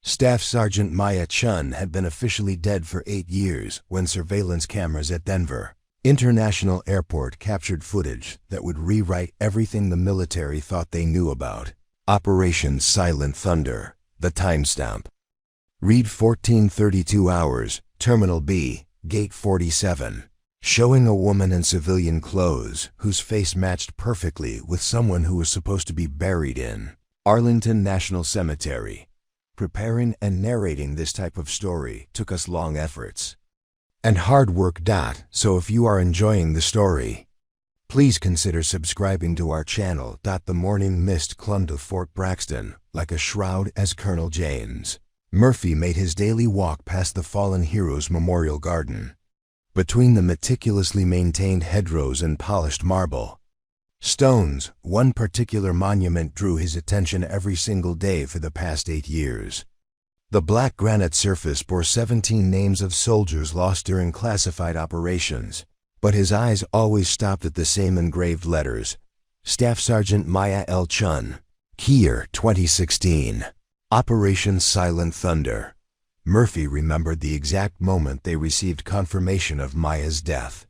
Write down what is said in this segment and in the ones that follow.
Staff Sergeant Maya Chen had been officially dead for 8 years when surveillance cameras at Denver International Airport captured footage that would rewrite everything the military thought they knew about Operation Silent Thunder. The timestamp: read 14:32 hours, Terminal B, Gate 47, showing a woman in civilian clothes whose face matched perfectly with someone who was supposed to be buried in Arlington National Cemetery. Preparing and narrating this type of story took us long efforts and hard work. So if you are enjoying the story, please consider subscribing to our channel. The morning mist clung to Fort Braxton like a shroud as Colonel James Murphy made his daily walk past the Fallen Heroes Memorial Garden. Between the meticulously maintained hedgerows and polished marble stones, one particular monument drew his attention every single day for the past 8 years. The black granite surface bore 17 names of soldiers lost during classified operations, but his eyes always stopped at the same engraved letters: Staff Sergeant Maya L. Chen, Year 2016, Operation Silent Thunder. Murphy remembered the exact moment they received confirmation of Maya's death.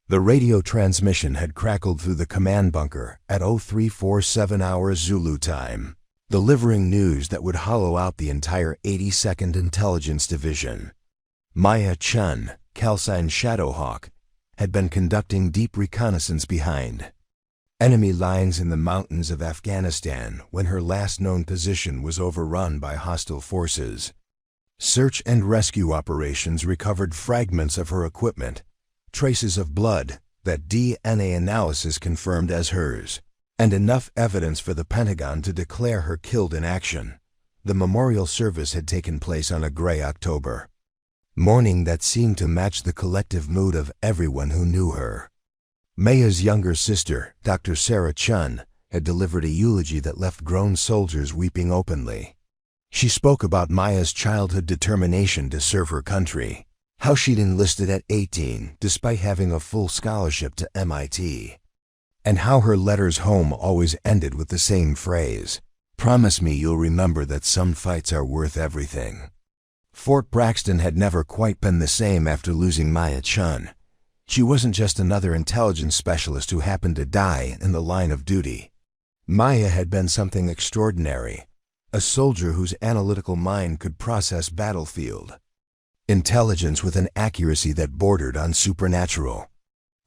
The radio transmission had crackled through the command bunker at 0347 hours Zulu time, delivering news that would hollow out the entire 82nd Intelligence Division. Maya Chen, calcined Shadowhawk, had been conducting deep reconnaissance behind enemy lines in the mountains of Afghanistan when her last known position was overrun by hostile forces. Search and rescue operations recovered fragments of her equipment, traces of blood that DNA analysis confirmed as hers, and enough evidence for the Pentagon to declare her killed in action. The memorial service had taken place on a gray October morning that seemed to match the collective mood of everyone who knew her. Maya's younger sister, Dr. Sarah Chen, had delivered a eulogy that left grown soldiers weeping openly. She spoke about Maya's childhood determination to serve her country, how she'd enlisted at 18 despite having a full scholarship to MIT, and how her letters home always ended with the same phrase: "Promise me you'll remember that some fights are worth everything." Fort Braxton had never quite been the same after losing Maya Chen. She wasn't just another intelligence specialist who happened to die in the line of duty. Maya had been something extraordinary, a soldier whose analytical mind could process battlefield intelligence with an accuracy that bordered on supernatural.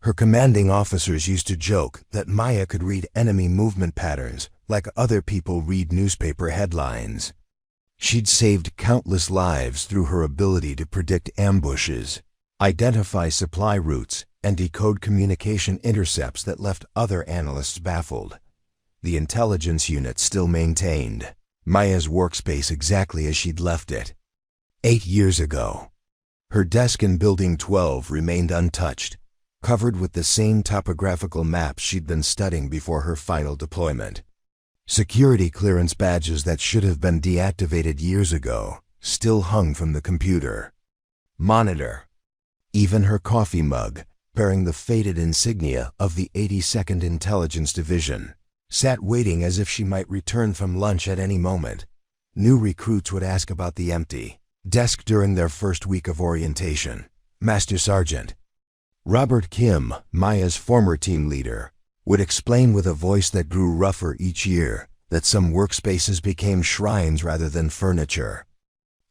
Her commanding officers used to joke that Maya could read enemy movement patterns like other people read newspaper headlines. She'd saved countless lives through her ability to predict ambushes, identify supply routes, and decode communication intercepts that left other analysts baffled. The intelligence unit still maintained Maya's workspace exactly as she'd left it 8 years ago. Her desk in Building 12 remained untouched, covered with the same topographical maps she'd been studying before her final deployment. Security clearance badges that should have been deactivated years ago still hung from the computer monitor. Even her coffee mug, bearing the faded insignia of the 82nd Intelligence Division, sat waiting as if she might return from lunch at any moment. New recruits would ask about the empty desk during their first week of orientation. Master Sergeant Robert Kim, Maya's former team leader, would explain with a voice that grew rougher each year that some workspaces became shrines rather than furniture.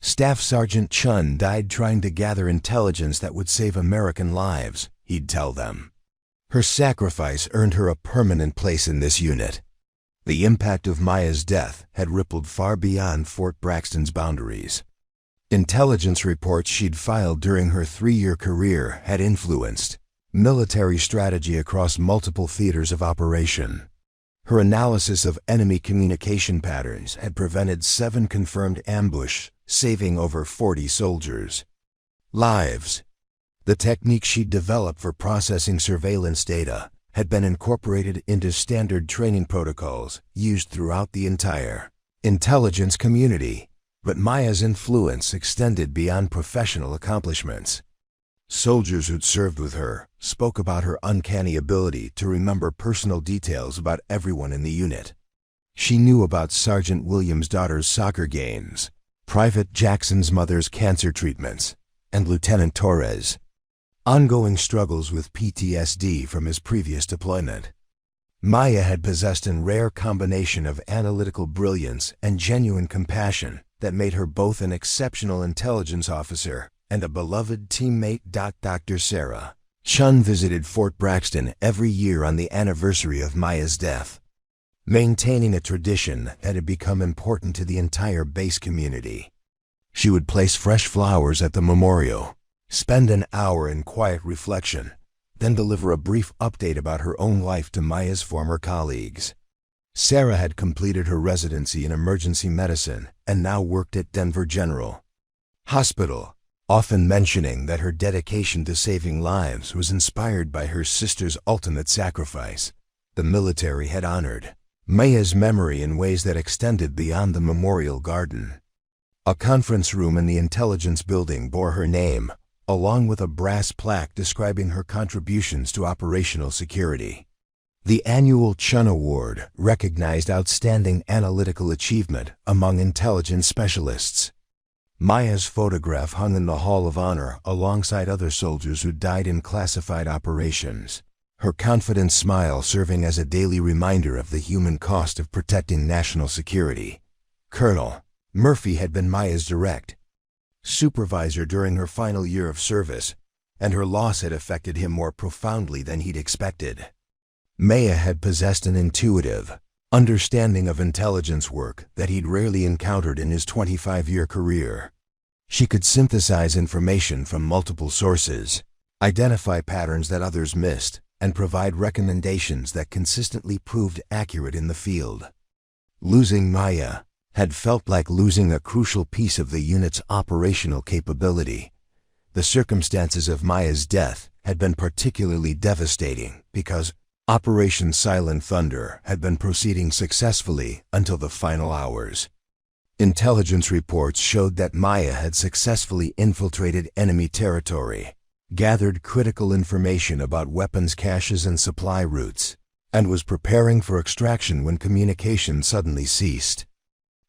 Staff Sergeant Chen died trying to gather intelligence that would save American lives, he'd tell them. Her sacrifice earned her a permanent place in this unit. The impact of Maya's death had rippled far beyond Fort Braxton's boundaries. Intelligence reports she'd filed during her 3-year career had influenced military strategy across multiple theaters of operation. Her analysis of enemy communication patterns had prevented 7 confirmed ambushes, saving over 40 soldiers' lives. The technique she'd developed for processing surveillance data had been incorporated into standard training protocols used throughout the entire intelligence community. But Maya's influence extended beyond professional accomplishments. Soldiers who'd served with her spoke about her uncanny ability to remember personal details about everyone in the unit. She knew about Sergeant Williams' daughter's soccer games, Private Jackson's mother's cancer treatments, and Lieutenant Torres' ongoing struggles with PTSD from his previous deployment. Maya had possessed a rare combination of analytical brilliance and genuine compassion that made her both an exceptional intelligence officer and a beloved teammate. Dr. Sarah Chen visited Fort Braxton every year on the anniversary of Maya's death, maintaining a tradition that had become important to the entire base community. She would place fresh flowers at the memorial, spend an hour in quiet reflection, then deliver a brief update about her own life to Maya's former colleagues. Sarah had completed her residency in emergency medicine and now worked at Denver General Hospital, often mentioning that her dedication to saving lives was inspired by her sister's ultimate sacrifice. The military had honored Maya's memory in ways that extended beyond the memorial garden. A conference room in the intelligence building bore her name, along with a brass plaque describing her contributions to operational security. The annual Chen Award recognized outstanding analytical achievement among intelligence specialists. Maya's photograph hung in the Hall of Honor alongside other soldiers who died in classified operations, her confident smile serving as a daily reminder of the human cost of protecting national security. Colonel Murphy had been Maya's direct supervisor during her final year of service, and her loss had affected him more profoundly than he'd expected. Maya had possessed an intuitive understanding of intelligence work that he'd rarely encountered in his 25-year career. She could synthesize information from multiple sources, identify patterns that others missed, and provide recommendations that consistently proved accurate in the field. Losing Maya had felt like losing a crucial piece of the unit's operational capability. The circumstances of Maya's death had been particularly devastating because Operation Silent Thunder had been proceeding successfully until the final hours. Intelligence reports showed that Maya had successfully infiltrated enemy territory, gathered critical information about weapons caches and supply routes, and was preparing for extraction when communication suddenly ceased.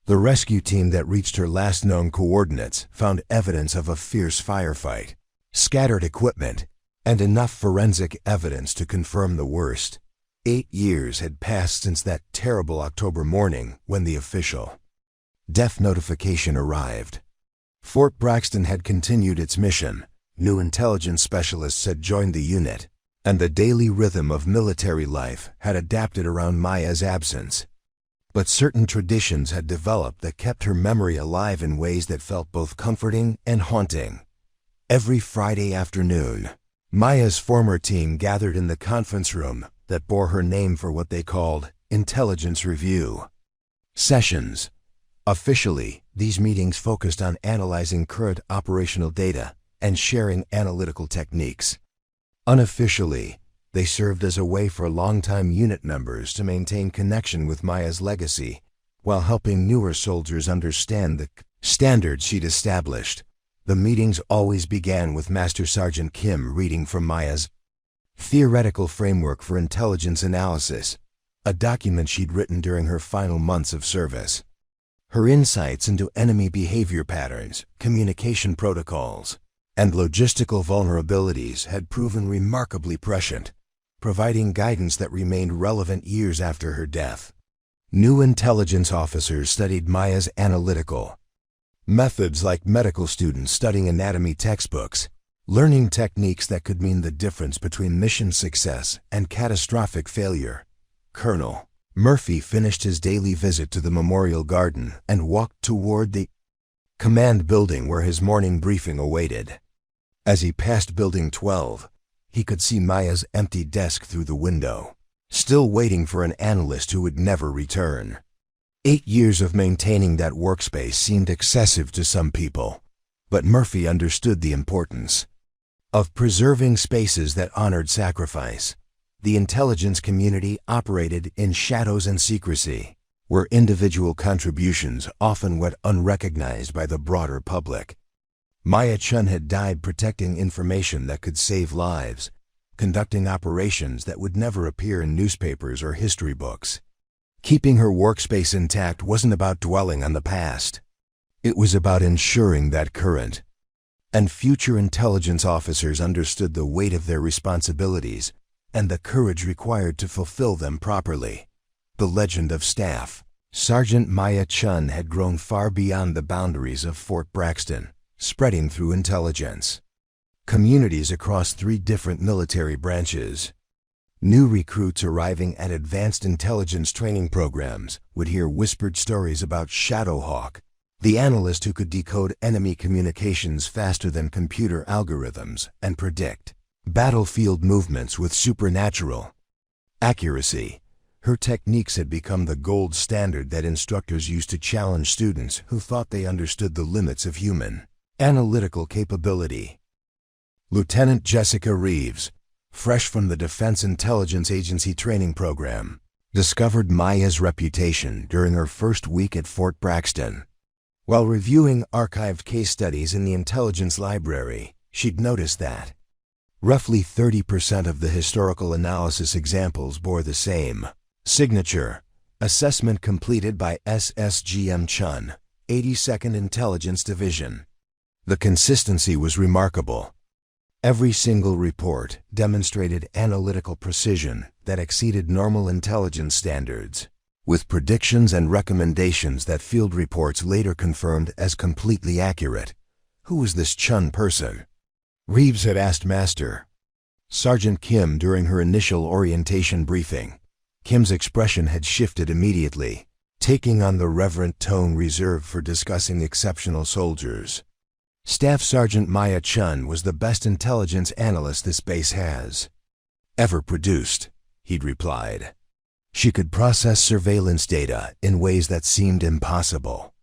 The rescue team that reached her last known coordinates found evidence of a fierce firefight, scattered equipment, and enough forensic evidence to confirm the worst. 8 years had passed since that terrible October morning when the official death notification arrived. Fort Braxton had continued its mission, new intelligence specialists had joined the unit, and the daily rhythm of military life had adapted around Maya's absence. But certain traditions had developed that kept her memory alive in ways that felt both comforting and haunting. Every Friday afternoon, Maya's former team gathered in the conference room that bore her name for what they called intelligence review sessions. Officially, these meetings focused on analyzing current operational data and sharing analytical techniques. Unofficially, they served as a way for longtime unit members to maintain connection with Maya's legacy, while helping newer soldiers understand the standards she'd established. The meetings always began with Master Sergeant Kim reading from Maya's Theoretical Framework for Intelligence Analysis, a document she'd written during her final months of service. Her insights into enemy behavior patterns, communication protocols, and logistical vulnerabilities had proven remarkably prescient, providing guidance that remained relevant years after her death. New intelligence officers studied Maya's analytical methods like medical students studying anatomy textbooks, learning techniques that could mean the difference between mission success and catastrophic failure. Colonel Murphy finished his daily visit to the memorial garden and walked toward the command building where his morning briefing awaited. As he passed Building 12, he could see Maya's empty desk through the window, still waiting for an analyst who would never return. 8 years of maintaining that workspace seemed excessive to some people, but Murphy understood the importance of preserving spaces that honored sacrifice. The intelligence community operated in shadows and secrecy, where individual contributions often went unrecognized by the broader public. Maya Chen had died protecting information that could save lives, conducting operations that would never appear in newspapers or history books. Keeping her workspace intact wasn't about dwelling on the past. It was about ensuring that current and future intelligence officers understood the weight of their responsibilities and the courage required to fulfill them properly. The legend of Staff Sergeant Maya Chen had grown far beyond the boundaries of Fort Braxton, spreading through intelligence communities across 3 different military branches. New recruits arriving at advanced intelligence training programs would hear whispered stories about Shadowhawk, the analyst who could decode enemy communications faster than computer algorithms and predict battlefield movements with supernatural accuracy. Her techniques had become the gold standard that instructors used to challenge students who thought they understood the limits of human analytical capability. Lieutenant Jessica Reeves, fresh from the Defense Intelligence Agency training program, discovered Maya's reputation during her first week at Fort Braxton. While reviewing archived case studies in the intelligence library, she'd noticed that roughly 30% of the historical analysis examples bore the same signature: assessment completed by SSGM Chun, 82nd Intelligence Division. The consistency was remarkable. Every single report demonstrated analytical precision that exceeded normal intelligence standards, with predictions and recommendations that field reports later confirmed as completely accurate. Who was this Chun person? Reeves had asked Master Sergeant Kim during her initial orientation briefing. Kim's expression had shifted immediately, taking on the reverent tone reserved for discussing exceptional soldiers. Staff Sergeant Maya Chen was the best intelligence analyst this base has ever produced, he'd replied. She could process surveillance data in ways that seemed impossible.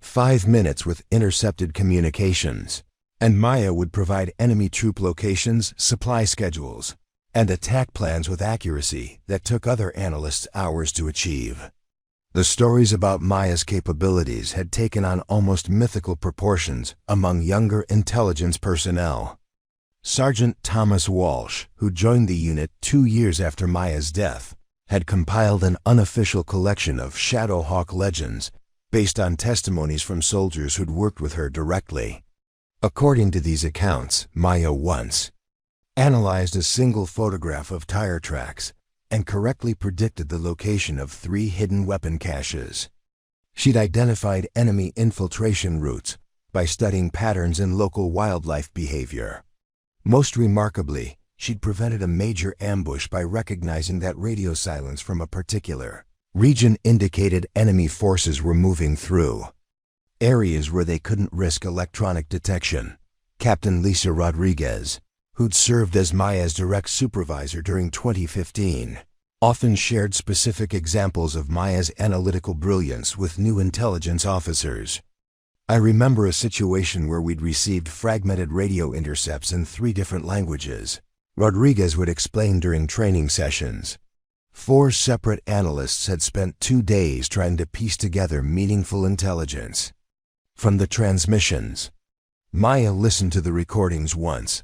5 minutes with intercepted communications, and Maya would provide enemy troop locations, supply schedules, and attack plans with accuracy that took other analysts hours to achieve. The stories about Maya's capabilities had taken on almost mythical proportions among younger intelligence personnel. Sergeant Thomas Walsh, who joined the unit 2 years after Maya's death, had compiled an unofficial collection of Shadowhawk legends based on testimonies from soldiers who'd worked with her directly. According to these accounts, Maya once analyzed a single photograph of tire tracks and correctly predicted the location of 3 hidden weapon caches. She'd identified enemy infiltration routes by studying patterns in local wildlife behavior. Most remarkably, she'd prevented a major ambush by recognizing that radio silence from a particular region indicated enemy forces were moving through areas where they couldn't risk electronic detection. Captain Lisa Rodriguez, who'd served as Maya's direct supervisor during 2015, often shared specific examples of Maya's analytical brilliance with new intelligence officers. I remember a situation where we'd received fragmented radio intercepts in 3 different languages. Rodriguez would explain during training sessions. 4 separate analysts had spent 2 days trying to piece together meaningful intelligence from the transmissions. Maya listened to the recordings once,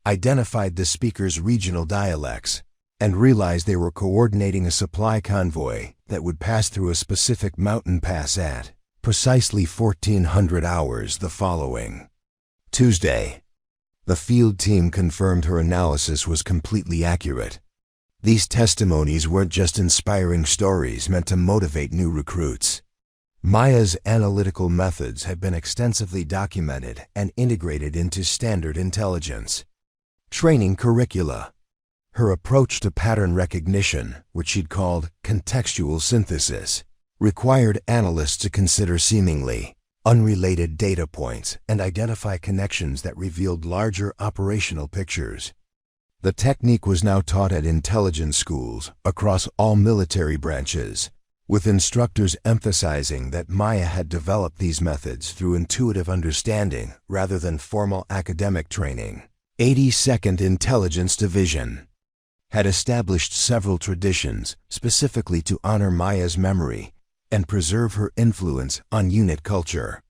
identified the speaker's regional dialects, and realized they were coordinating a supply convoy that would pass through a specific mountain pass at precisely 1400 hours the following Tuesday. The field team confirmed her analysis was completely accurate. These testimonies weren't just inspiring stories meant to motivate new recruits. Maya's analytical methods had been extensively documented and integrated into standard intelligence training curricula. Her approach to pattern recognition, which she'd called contextual synthesis, required analysts to consider seemingly unrelated data points and identify connections that revealed larger operational pictures. The technique was now taught at intelligence schools across all military branches, with instructors emphasizing that Maya had developed these methods through intuitive understanding rather than formal academic training. 82nd Intelligence Division had established several traditions specifically to honor Maya's memory and preserve her influence on unit culture.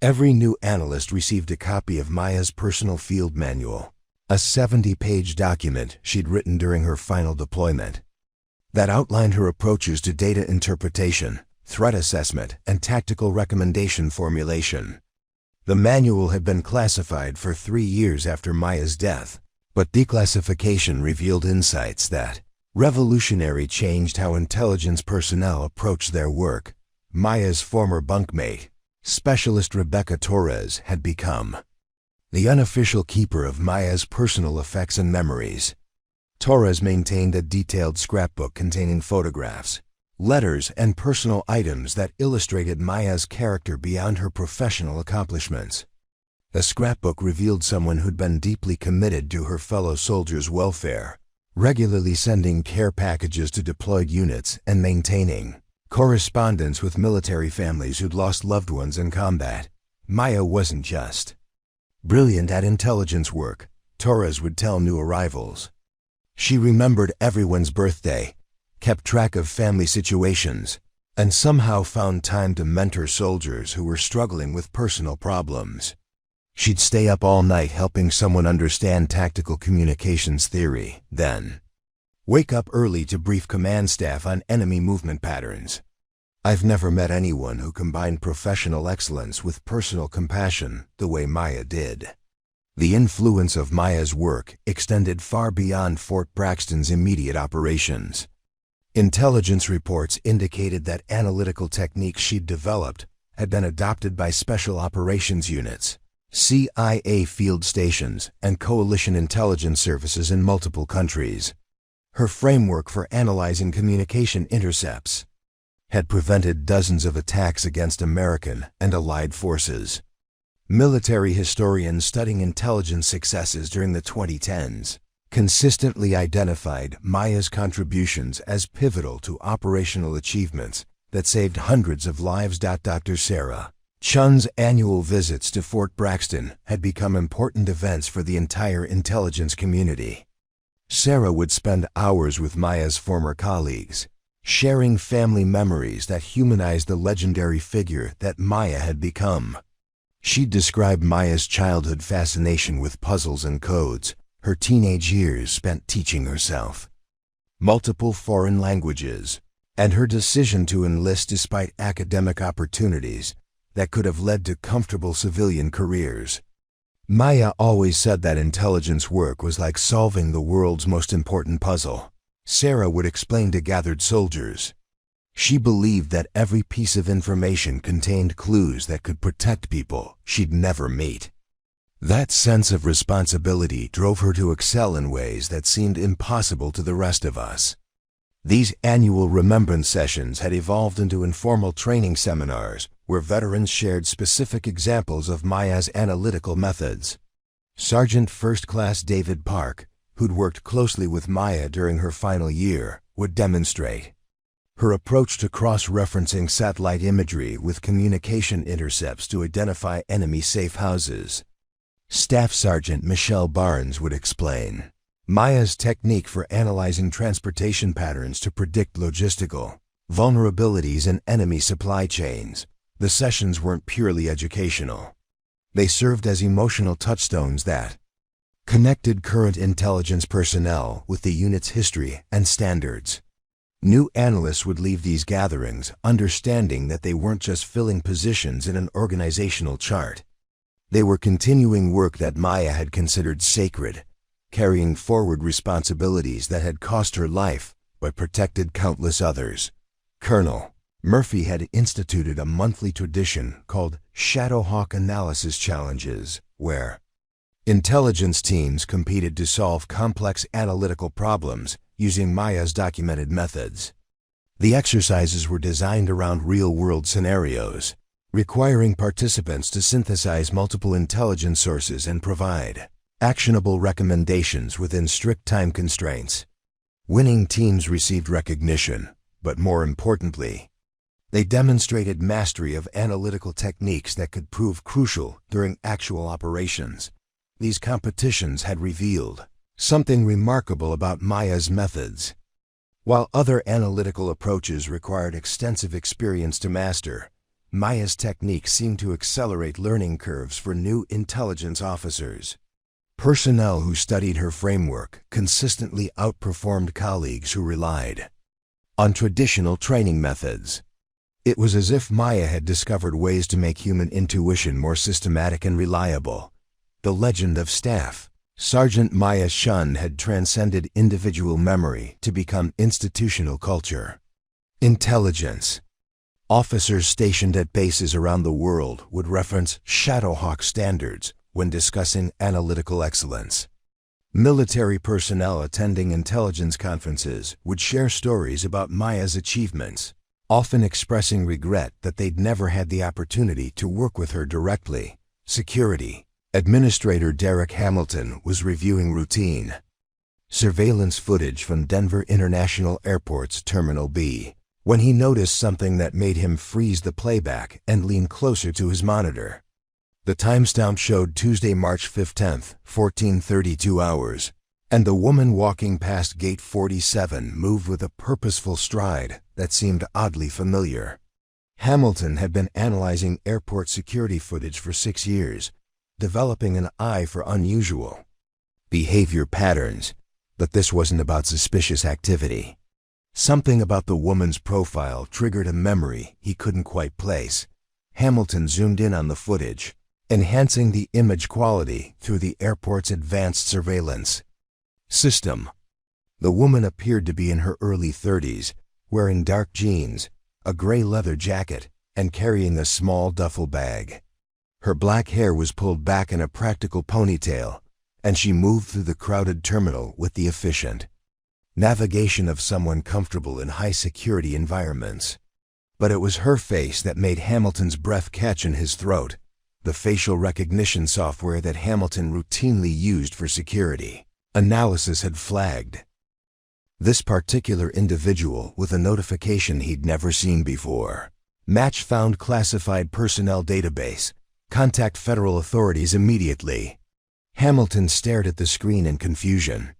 Every new analyst received a copy of Maya's personal field manual, a 70-page document she'd written during her final deployment that outlined her approaches to data interpretation, threat assessment, and tactical recommendation formulation. The manual had been classified for 3 years after Maya's death, but declassification revealed insights that revolutionary changed how intelligence personnel approached their work. Maya's former bunkmate, Specialist Rebecca Torres, had become the unofficial keeper of Maya's personal effects and memories. Torres maintained a detailed scrapbook containing photographs, letters, and personal items that illustrated Maya's character beyond her professional accomplishments. The scrapbook revealed someone who'd been deeply committed to her fellow soldiers' welfare, regularly sending care packages to deployed units and maintaining correspondence with military families who'd lost loved ones in combat. Maya wasn't just brilliant at intelligence work, Torres would tell new arrivals. She remembered everyone's birthday, kept track of family situations, and somehow found time to mentor soldiers who were struggling with personal problems. She'd stay up all night helping someone understand tactical communications theory, then wake up early to brief command staff on enemy movement patterns. I've never met anyone who combined professional excellence with personal compassion the way Maya did. The influence of Maya's work extended far beyond Fort Braxton's immediate operations. Intelligence reports indicated that analytical techniques she'd developed had been adopted by special operations units, CIA field stations, and coalition intelligence services in multiple countries. Her framework for analyzing communication intercepts had prevented dozens of attacks against American and Allied forces. Military historians studying intelligence successes during the 2010s consistently identified Maya's contributions as pivotal to operational achievements that saved hundreds of lives. Dr. Sarah Chun's annual visits to Fort Braxton had become important events for the entire intelligence community. Sarah would spend hours with Maya's former colleagues, sharing family memories that humanized the legendary figure that Maya had become. She'd describe Maya's childhood fascination with puzzles and codes, her teenage years spent teaching herself multiple foreign languages, and her decision to enlist despite academic opportunities that could have led to comfortable civilian careers. Maya always said that intelligence work was like solving the world's most important puzzle. Sarah would explain to gathered soldiers. She believed that every piece of information contained clues that could protect people she'd never meet. That sense of responsibility drove her to excel in ways that seemed impossible to the rest of us. These annual remembrance sessions had evolved into informal training seminars where veterans shared specific examples of Maya's analytical methods. Sergeant First Class David Park, who'd worked closely with Maya during her final year, would demonstrate her approach to cross-referencing satellite imagery with communication intercepts to identify enemy safe houses. Staff Sergeant Michelle Barnes would explain Maya's technique for analyzing transportation patterns to predict logistical vulnerabilities in enemy supply chains. The sessions weren't purely educational. They served as emotional touchstones that connected current intelligence personnel with the unit's history and standards. New analysts would leave these gatherings understanding that they weren't just filling positions in an organizational chart. They were continuing work that Maya had considered sacred, carrying forward responsibilities that had cost her life but protected countless others. Colonel Murphy had instituted a monthly tradition called Shadowhawk Analysis Challenges, where intelligence teams competed to solve complex analytical problems using Maya's documented methods. The exercises were designed around real-world scenarios, requiring participants to synthesize multiple intelligence sources and provide actionable recommendations within strict time constraints. Winning teams received recognition, but more importantly, they demonstrated mastery of analytical techniques that could prove crucial during actual operations. These competitions had revealed something remarkable about Maya's methods. While other analytical approaches required extensive experience to master, Maya's techniques seemed to accelerate learning curves for new intelligence officers. Personnel who studied her framework consistently outperformed colleagues who relied on traditional training methods. It was as if Maya had discovered ways to make human intuition more systematic and reliable. The legend of Staff Sergeant Maya Chen had transcended individual memory to become institutional culture. Intelligence. Officers stationed at bases around the world would reference Shadowhawk standards when discussing analytical excellence. Military personnel attending intelligence conferences would share stories about Maya's achievements, often expressing regret that they'd never had the opportunity to work with her directly. Security. Administrator Derek Hamilton was reviewing routine surveillance footage from Denver International Airport's Terminal B when he noticed something that made him freeze the playback and lean closer to his monitor. The timestamp showed Tuesday, March 15th, 14:32 hours, and the woman walking past Gate 47 moved with a purposeful stride that seemed oddly familiar. Hamilton had been analyzing airport security footage for 6 years, developing an eye for unusual behavior patterns, but this wasn't about suspicious activity. Something about the woman's profile triggered a memory he couldn't quite place. Hamilton zoomed in on the footage, enhancing the image quality through the airport's advanced surveillance system. The woman appeared to be in her early 30s, wearing dark jeans, a gray leather jacket, and carrying a small duffel bag. Her black hair was pulled back in a practical ponytail, and she moved through the crowded terminal with the efficient navigation of someone comfortable in high-security environments. But it was her face that made Hamilton's breath catch in his throat, the facial recognition software that Hamilton routinely used for security analysis had flagged this particular individual with a notification he'd never seen before. Match found classified personnel database. Contact federal authorities immediately. Hamilton stared at the screen in confusion.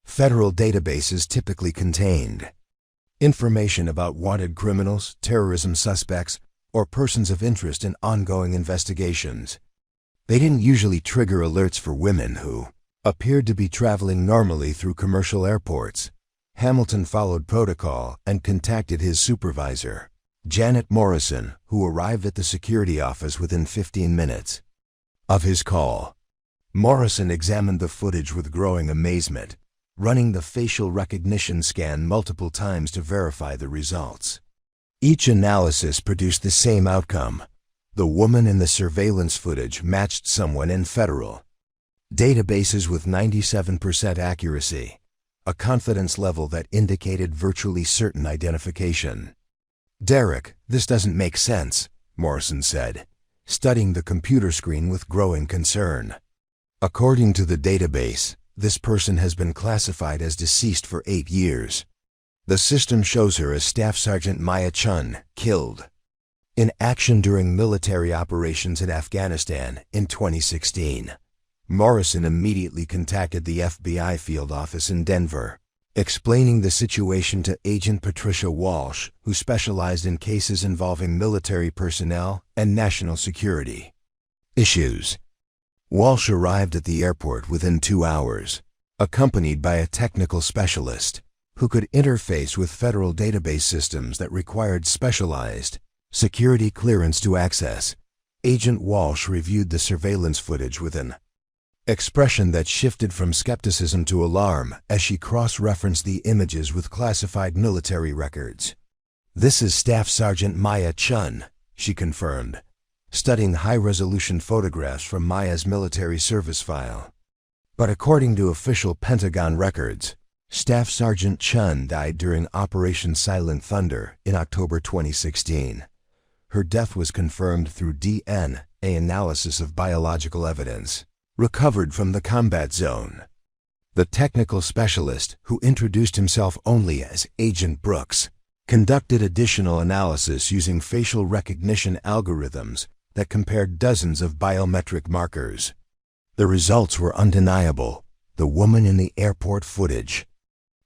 Federal databases typically contained information about wanted criminals, terrorism suspects, or persons of interest in ongoing investigations. They didn't usually trigger alerts for women who appeared to be traveling normally through commercial airports. Hamilton followed protocol and contacted his supervisor, Janet Morrison, who arrived at the security office within 15 minutes of his call. Morrison examined the footage with growing amazement, running the facial recognition scan multiple times to verify the results. Each analysis produced the same outcome. The woman in the surveillance footage matched someone in federal databases with 97% accuracy, a confidence level that indicated virtually certain identification. "Derek, this doesn't make sense," Morrison said, studying the computer screen with growing concern. "According to the database, this person has been classified as deceased for 8 years. The system shows her as Staff Sergeant Maya Chen, killed in action during military operations in Afghanistan in 2016. Morrison immediately contacted the FBI field office in Denver, explaining the situation to Agent Patricia Walsh, who specialized in cases involving military personnel and national security issues. Walsh arrived at the airport within 2 hours, accompanied by a technical specialist who could interface with federal database systems that required specialized security clearance to access. Agent Walsh reviewed the surveillance footage with an expression that shifted from skepticism to alarm as she cross-referenced the images with classified military records. "This is Staff Sergeant Maya Chen," she confirmed, studying high-resolution photographs from Maya's military service file. But according to official Pentagon records, Staff Sergeant Chen died during Operation Silent Thunder in October 2016. Her death was confirmed through DNA analysis of biological evidence recovered from the combat zone. The technical specialist, who introduced himself only as Agent Brooks, conducted additional analysis using facial recognition algorithms that compared dozens of biometric markers. The results were undeniable. The woman in the airport footage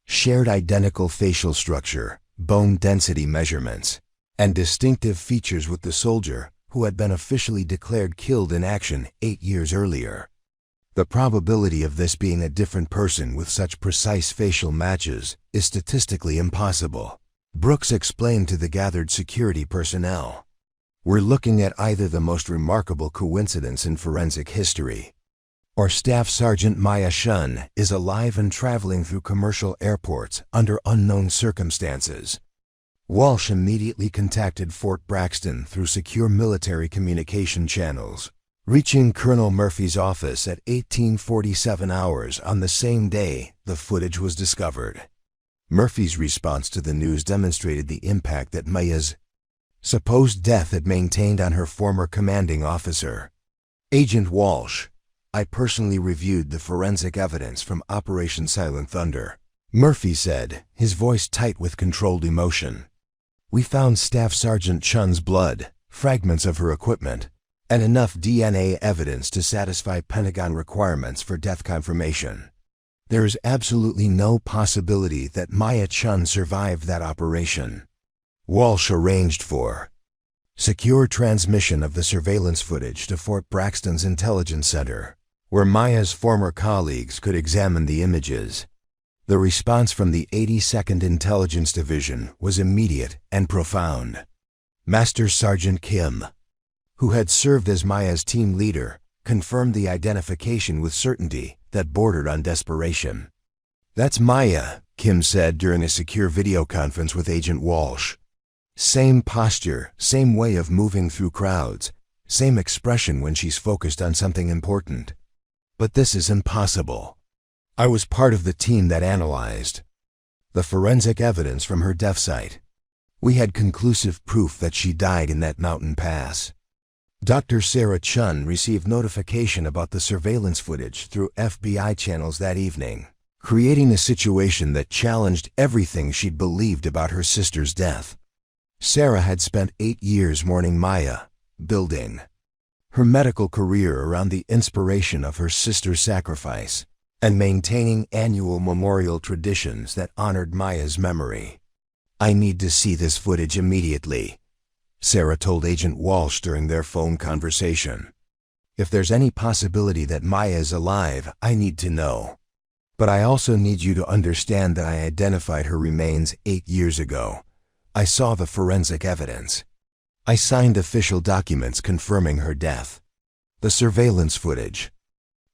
shared identical facial structure, bone density measurements, and distinctive features with the soldier who had been officially declared killed in action 8 years earlier. The probability of this being a different person with such precise facial matches is statistically impossible. Brooks explained to the gathered security personnel. "We're looking at either the most remarkable coincidence in forensic history, or Staff Sergeant Maya Chen is alive and traveling through commercial airports under unknown circumstances." Walsh immediately contacted Fort Braxton through secure military communication channels, reaching Colonel Murphy's office at 1847 hours on the same day the footage was discovered. Murphy's response to the news demonstrated the impact that Maya's supposed death had maintained on her former commanding officer. "Agent Walsh, I personally reviewed the forensic evidence from Operation Silent Thunder," Murphy said, his voice tight with controlled emotion. "We found Staff Sergeant Chen's blood, fragments of her equipment, and enough DNA evidence to satisfy Pentagon requirements for death confirmation. There is absolutely no possibility that Maya Chen survived that operation." Walsh arranged for secure transmission of the surveillance footage to Fort Braxton's intelligence center, where Maya's former colleagues could examine the images. The response from the 82nd Intelligence Division was immediate and profound. Master Sergeant Kim, who had served as Maya's team leader, confirmed the identification with certainty that bordered on desperation. "That's Maya," Kim said during a secure video conference with Agent Walsh. "Same posture, same way of moving through crowds, same expression when she's focused on something important. But this is impossible. I was part of the team that analyzed the forensic evidence from her death site. We had conclusive proof that she died in that mountain pass." Dr. Sarah Chun received notification about the surveillance footage through FBI channels that evening, creating a situation that challenged everything she'd believed about her sister's death. Sarah had spent 8 years mourning Maya, building her medical career around the inspiration of her sister's sacrifice, and maintaining annual memorial traditions that honored Maya's memory. "I need to see this footage immediately," Sarah told Agent Walsh during their phone conversation. "If there's any possibility that Maya is alive, I need to know. But I also need you to understand that I identified her remains 8 years ago. I saw the forensic evidence. I signed official documents confirming her death." The surveillance footage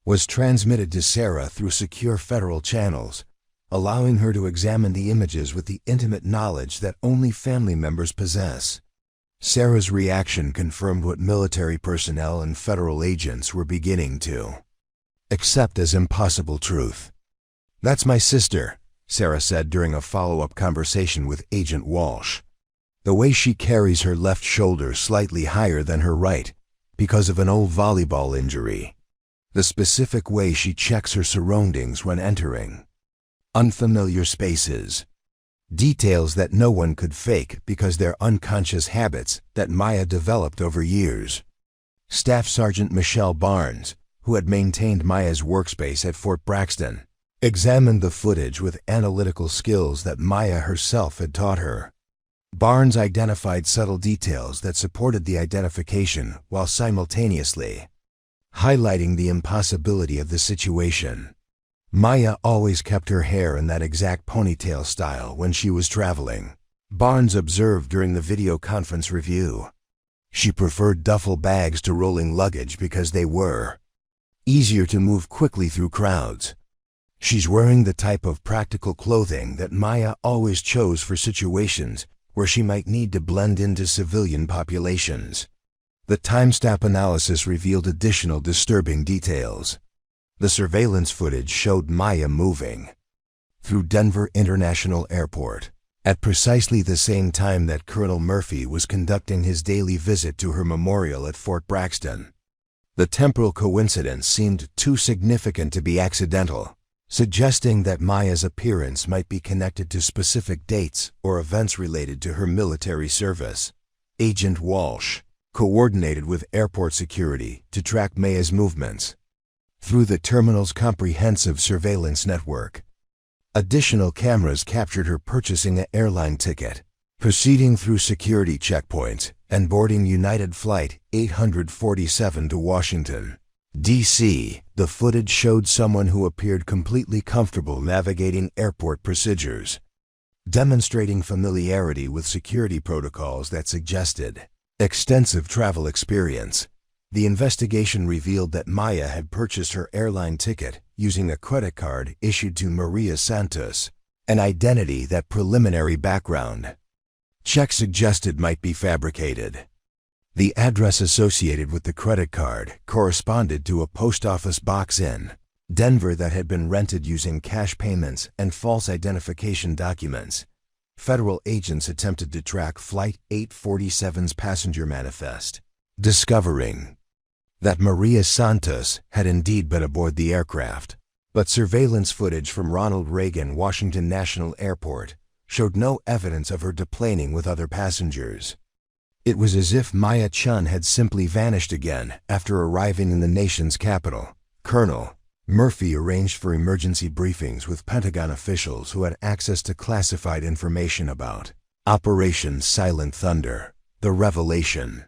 was transmitted to Sarah through secure federal channels, allowing her to examine the images with the intimate knowledge that only family members possess. Sarah's reaction confirmed what military personnel and federal agents were beginning to accept as impossible truth. "That's my sister," Sarah said during a follow-up conversation with Agent Walsh. "The way she carries her left shoulder slightly higher than her right because of an old volleyball injury. The specific way she checks her surroundings when entering unfamiliar spaces. Details that no one could fake because they're unconscious habits that Maya developed over years." Staff Sergeant Michelle Barnes, who had maintained Maya's workspace at Fort Braxton, examined the footage with analytical skills that Maya herself had taught her. Barnes identified subtle details that supported the identification while simultaneously highlighting the impossibility of the situation. Maya always kept her hair in that exact ponytail style when she was traveling, Barnes observed during the video conference review. She preferred duffel bags to rolling luggage because they were easier to move quickly through crowds. She's wearing the type of practical clothing that Maya always chose for situations where she might need to blend into civilian populations. The timestamp analysis revealed additional disturbing details. The surveillance footage showed Maya moving through Denver International Airport at precisely the same time that Colonel Murphy was conducting his daily visit to her memorial at Fort Braxton. The temporal coincidence seemed too significant to be accidental, suggesting that Maya's appearance might be connected to specific dates or events related to her military service. Agent Walsh coordinated with airport security to track Maya's movements through the terminal's comprehensive surveillance network. Additional cameras captured her purchasing an airline ticket, proceeding through security checkpoints, and boarding United Flight 847 to Washington, D.C. The footage showed someone who appeared completely comfortable navigating airport procedures. demonstrating familiarity with security protocols that suggested extensive travel experience. The investigation revealed that Maya had purchased her airline ticket using a credit card issued to Maria Santos, an identity that preliminary background checks suggested might be fabricated. The address associated with the credit card corresponded to a post office box in Denver that had been rented using cash payments and false identification documents. Federal agents attempted to track Flight 847's passenger manifest, discovering that Maria Santos had indeed been aboard the aircraft. But surveillance footage from Ronald Reagan Washington National Airport showed no evidence of her deplaning with other passengers. It was as if Maya Chen had simply vanished again after arriving in the nation's capital. Colonel Murphy arranged for emergency briefings with Pentagon officials who had access to classified information about Operation Silent Thunder. The revelation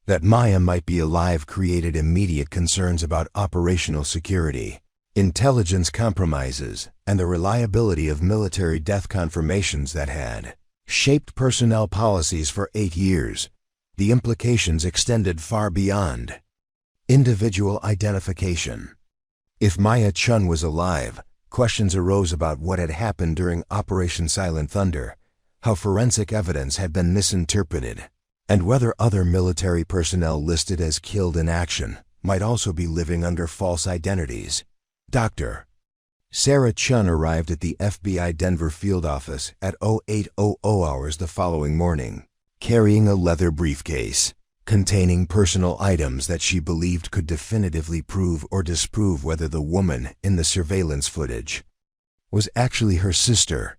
that Maya might be alive created immediate concerns about operational security, intelligence compromises, and the reliability of military death confirmations that had shaped personnel policies for 8 years. The implications extended far beyond individual identification. If Maya Chen was alive, questions arose about what had happened during Operation Silent Thunder, how forensic evidence had been misinterpreted, and whether other military personnel listed as killed in action might also be living under false identities. Dr. Sarah Chen arrived at the FBI Denver field office at 0800 hours the following morning, carrying a leather briefcase containing personal items that she believed could definitively prove or disprove whether the woman in the surveillance footage was actually her sister.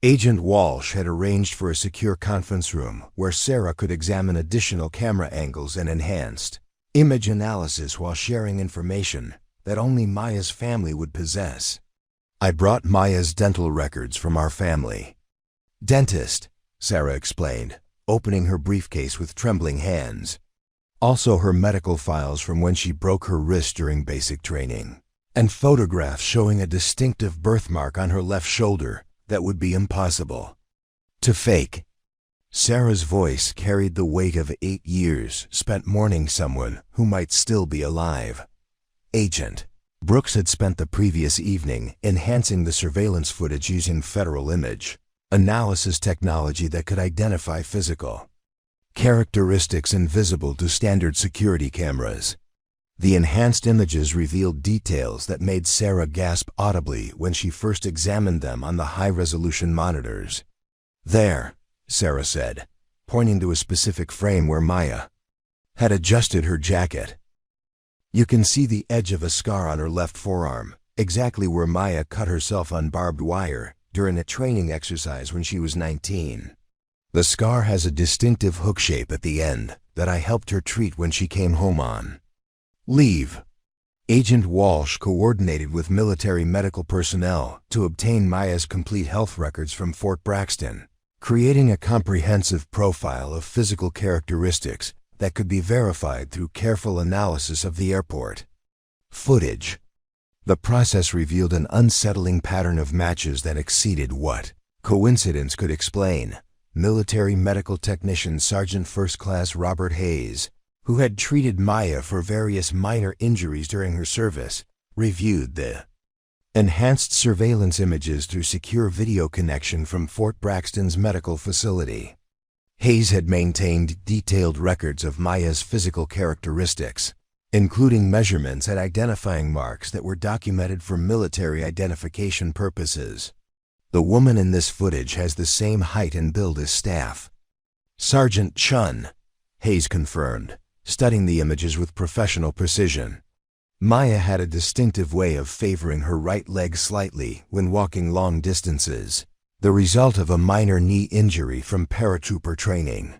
Agent Walsh had arranged for a secure conference room where Sarah could examine additional camera angles and enhanced image analysis while sharing information that only Maya's family would possess. I brought Maya's dental records from our family dentist, Sarah explained, opening her briefcase with trembling hands. Also her medical files from when she broke her wrist during basic training, and photographs showing a distinctive birthmark on her left shoulder that would be impossible to fake. Sarah's voice carried the weight of 8 years spent mourning someone who might still be alive. Agent Brooks had spent the previous evening enhancing the surveillance footage using federal image analysis technology that could identify physical characteristics invisible to standard security cameras. The enhanced images revealed details that made Sarah gasp audibly when she first examined them on the high-resolution monitors. "There," Sarah said, pointing to a specific frame where Maya had adjusted her jacket. "You can see the edge of a scar on her left forearm, exactly where Maya cut herself on barbed wire during a training exercise when she was 19. The scar has a distinctive hook shape at the end that I helped her treat when she came home on leave." Agent Walsh coordinated with military medical personnel to obtain Maya's complete health records from Fort Braxton, creating a comprehensive profile of physical characteristics that could be verified through careful analysis of the airport footage. The process revealed an unsettling pattern of matches that exceeded what coincidence could explain. Military medical technician Sergeant First Class Robert Hayes, who had treated Maya for various minor injuries during her service, reviewed the enhanced surveillance images through secure video connection from Fort Braxton's medical facility. Hayes had maintained detailed records of Maya's physical characteristics, including measurements and identifying marks that were documented for military identification purposes. "The woman in this footage has the same height and build as staff Sergeant Chen," Hayes confirmed, studying the images with professional precision. Maya had a distinctive way of favoring her right leg slightly when walking long distances, the result of a minor knee injury from paratrooper training.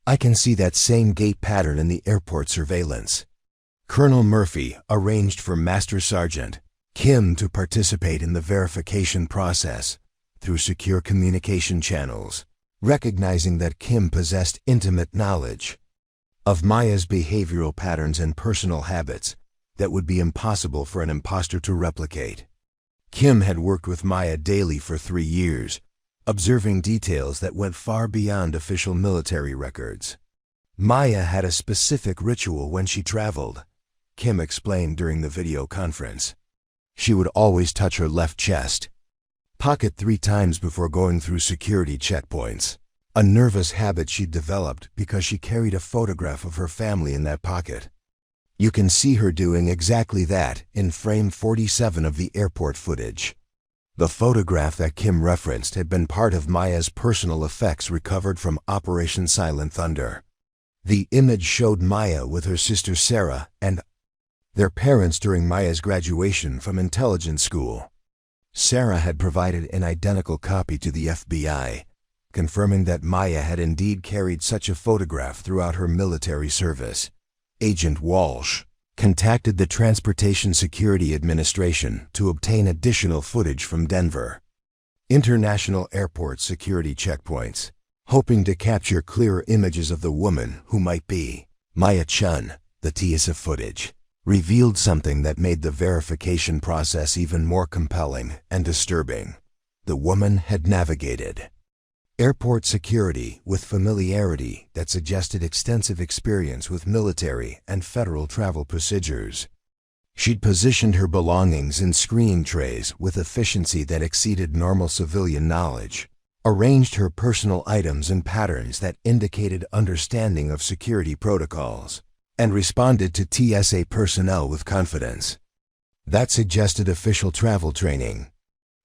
"I can see that same gait pattern in the airport surveillance." Colonel Murphy arranged for Master Sergeant Kim to participate in the verification process through secure communication channels, recognizing that Kim possessed intimate knowledge of Maya's behavioral patterns and personal habits that would be impossible for an imposter to replicate. Kim had worked with Maya daily for 3 years, observing details that went far beyond official military records. Maya had a specific ritual when she traveled, Kim explained during the video conference. She would always touch her left chest pocket 3 times before going through security checkpoints, a nervous habit she'd developed because she carried a photograph of her family in that pocket. You can see her doing exactly that in frame 47 of the airport footage. The photograph that Kim referenced had been part of Maya's personal effects recovered from Operation Silent Thunder. The image showed Maya with her sister Sarah and their parents during Maya's graduation from intelligence school. Sarah had provided an identical copy to the FBI, confirming that Maya had indeed carried such a photograph throughout her military service. Agent Walsh contacted the Transportation Security Administration to obtain additional footage from Denver International Airport security checkpoints, hoping to capture clearer images of the woman who might be Maya Chen. The TSA footage revealed something that made the verification process even more compelling and disturbing. The woman had navigated airport security with familiarity that suggested extensive experience with military and federal travel procedures. She'd positioned her belongings in screening trays with efficiency that exceeded normal civilian knowledge, arranged her personal items in patterns that indicated understanding of security protocols, and responded to TSA personnel with confidence. That suggested official travel training.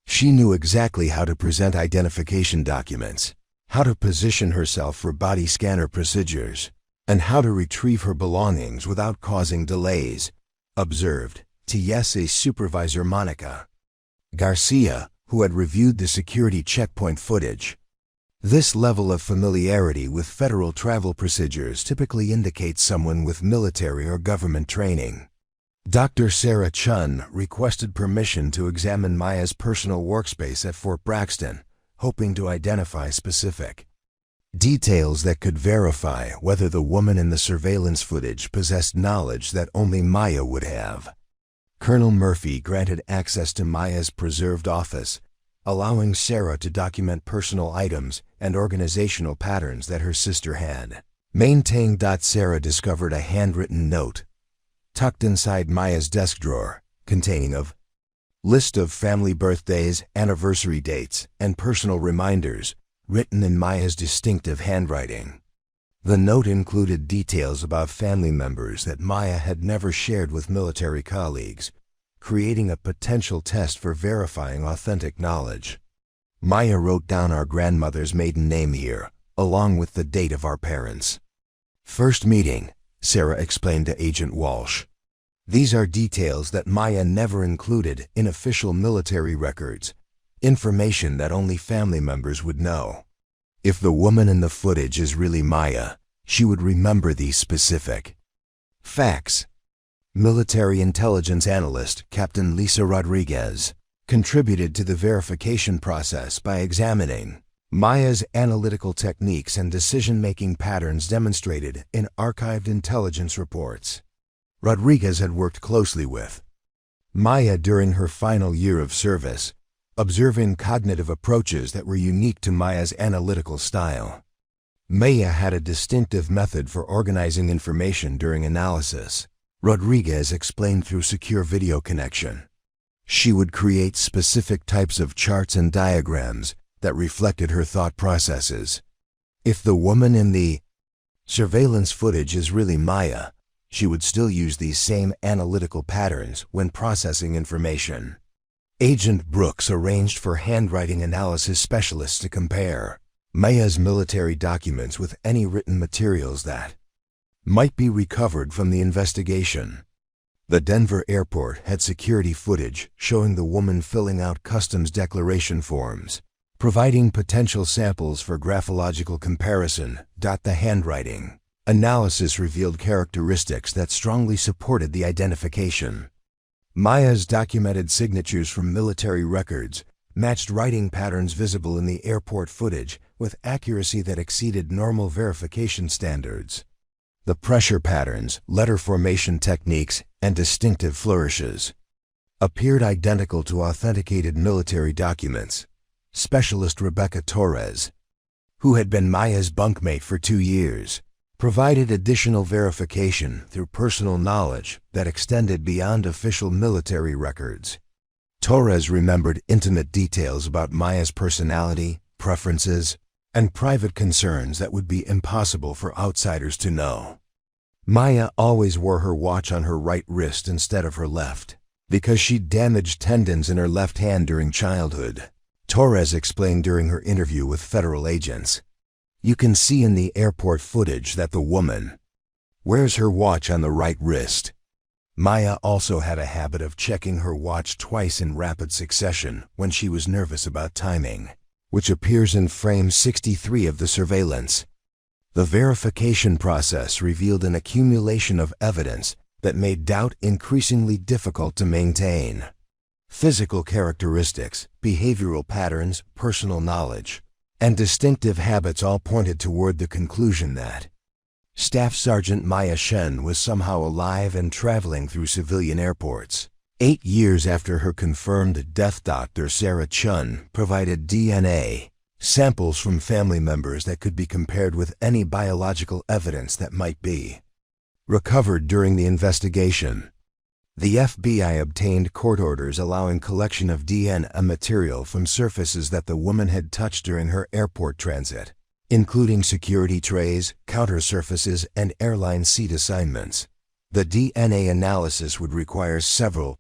She knew exactly how to present identification documents, how to position herself for body scanner procedures, and how to retrieve her belongings without causing delays, observed TSA Supervisor Monica Garcia, who had reviewed the security checkpoint footage. This level of familiarity with federal travel procedures typically indicates someone with military or government training. Dr. Sarah Chun requested permission to examine Maya's personal workspace at Fort Braxton, hoping to identify specific details that could verify whether the woman in the surveillance footage possessed knowledge that only Maya would have. Colonel Murphy granted access to Maya's preserved office, allowing Sarah to document personal items and organizational patterns that her sister had maintained. Sarah discovered a handwritten note tucked inside Maya's desk drawer, containing a list of family birthdays, anniversary dates, and personal reminders, written in Maya's distinctive handwriting. The note included details about family members that Maya had never shared with military colleagues, creating a potential test for verifying authentic knowledge. Maya wrote down our grandmother's maiden name here, along with the date of our parents' first meeting, Sarah explained to Agent Walsh. These are details that Maya never included in official military records, information that only family members would know. If the woman in the footage is really Maya, she would remember these specific facts. Military intelligence analyst Captain Lisa Rodriguez contributed to the verification process by examining Maya's analytical techniques and decision-making patterns demonstrated in archived intelligence reports. Rodriguez had worked closely with Maya during her final year of service, observing cognitive approaches that were unique to Maya's analytical style. Maya had a distinctive method for organizing information during analysis, Rodriguez explained through secure video connection. She would create specific types of charts and diagrams that reflected her thought processes. If the woman in the surveillance footage is really Maya, she would still use these same analytical patterns when processing information. Agent Brooks arranged for handwriting analysis specialists to compare Maya's military documents with any written materials that might be recovered from the investigation. The Denver airport had security footage showing the woman filling out customs declaration forms, providing potential samples for graphological comparison. The handwriting analysis revealed characteristics that strongly supported the identification. Maya's documented signatures from military records matched writing patterns visible in the airport footage with accuracy that exceeded normal verification standards. The pressure patterns, letter formation techniques, and distinctive flourishes appeared identical to authenticated military documents. Specialist Rebecca Torres, who had been Maya's bunkmate for 2 years, provided additional verification through personal knowledge that extended beyond official military records. Torres remembered intimate details about Maya's personality, preferences, and private concerns that would be impossible for outsiders to know. Maya always wore her watch on her right wrist instead of her left, because she'd damaged tendons in her left hand during childhood. Torres explained during her interview with federal agents. You can see in the airport footage that the woman wears her watch on the right wrist. Maya also had a habit of checking her watch twice in rapid succession when she was nervous about timing, which appears in frame 63 of the surveillance. The verification process revealed an accumulation of evidence that made doubt increasingly difficult to maintain. Physical characteristics, behavioral patterns, personal knowledge, and distinctive habits all pointed toward the conclusion that Staff Sergeant Maya Chen was somehow alive and traveling through civilian airports. 8 years after her confirmed death, Dr. Sarah Chun provided DNA samples from family members that could be compared with any biological evidence that might be recovered during the investigation. The FBI obtained court orders allowing collection of DNA material from surfaces that the woman had touched during her airport transit, including security trays, counter surfaces, and airline seat assignments. The DNA analysis would require several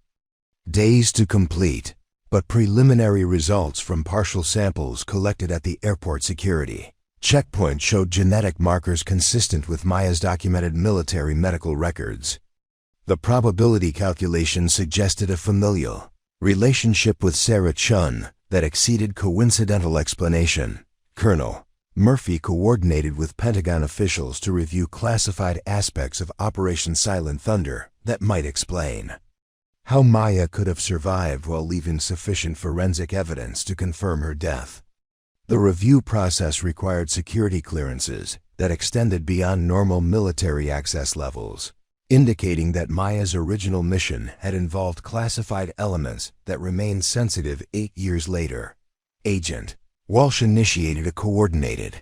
days to complete, but preliminary results from partial samples collected at the airport security checkpoint showed genetic markers consistent with Maya's documented military medical records. The probability calculation suggested a familial relationship with Sarah Chun that exceeded coincidental explanation. Colonel Murphy coordinated with Pentagon officials to review classified aspects of Operation Silent Thunder that might explain how Maya could have survived while leaving sufficient forensic evidence to confirm her death. The review process required security clearances that extended beyond normal military access levels, indicating that Maya's original mission had involved classified elements that remained sensitive 8 years later. Agent Walsh initiated a coordinated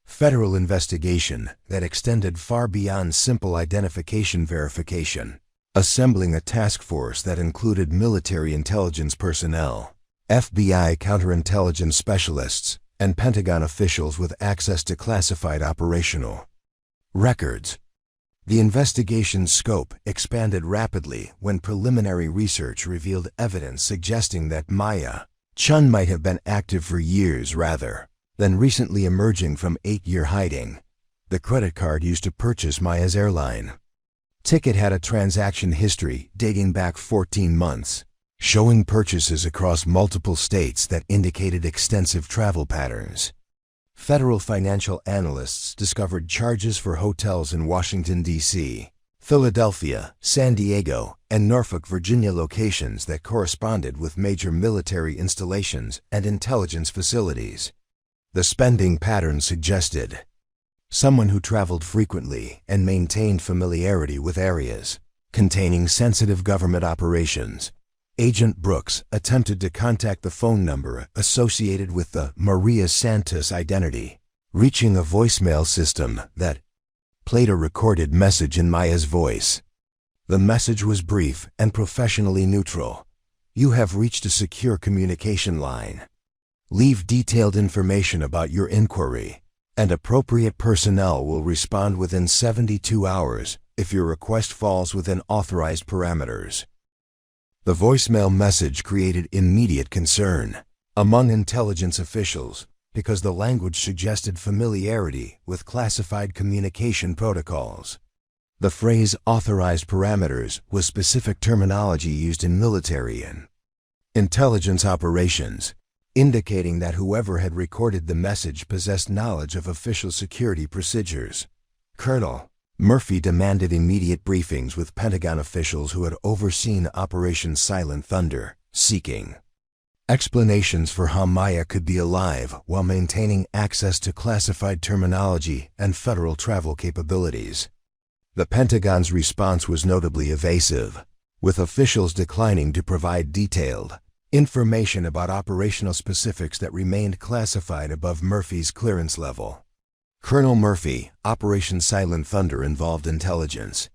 federal investigation that extended far beyond simple identification verification, assembling a task force that included military intelligence personnel, FBI counterintelligence specialists, and Pentagon officials with access to classified operational records. The investigation's scope expanded rapidly when preliminary research revealed evidence suggesting that Maya Chen might have been active for years rather than recently emerging from 8-year hiding. The credit card used to purchase Maya's airline ticket had a transaction history dating back 14 months, showing purchases across multiple states that indicated extensive travel patterns. Federal financial analysts discovered charges for hotels in Washington, D.C., Philadelphia, San Diego, and Norfolk, Virginia locations that corresponded with major military installations and intelligence facilities. The spending pattern suggested someone who traveled frequently and maintained familiarity with areas containing sensitive government operations. Agent Brooks attempted to contact the phone number associated with the Maria Santos identity, reaching a voicemail system that played a recorded message in Maya's voice. The message was brief and professionally neutral. You have reached a secure communication line. Leave detailed information about your inquiry, and appropriate personnel will respond within 72 hours if your request falls within authorized parameters. The voicemail message created immediate concern among intelligence officials because the language suggested familiarity with classified communication protocols. The phrase "authorized parameters" was specific terminology used in military and intelligence operations, indicating that whoever had recorded the message possessed knowledge of official security procedures. Colonel Murphy demanded immediate briefings with Pentagon officials who had overseen Operation Silent Thunder, seeking explanations for how Maya could be alive while maintaining access to classified terminology and federal travel capabilities. The Pentagon's response was notably evasive, with officials declining to provide detailed Information about operational specifics that remained classified above Murphy's clearance level. Colonel Murphy, Operation Silent Thunder involved intelligence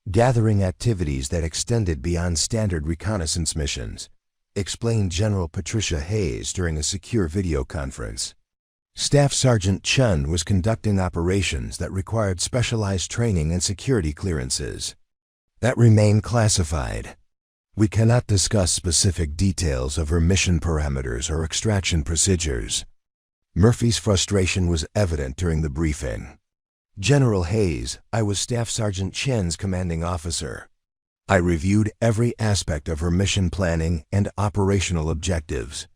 gathering activities that extended beyond standard reconnaissance missions, explained General Patricia Hayes during a secure video conference. Staff Sergeant Chen was conducting operations that required specialized training and security clearances that remain classified. We cannot discuss specific details of her mission parameters or extraction procedures. Murphy's frustration was evident during the briefing. General Hayes, I was Staff Sergeant Chen's commanding officer. I reviewed every aspect of her mission planning and operational objectives.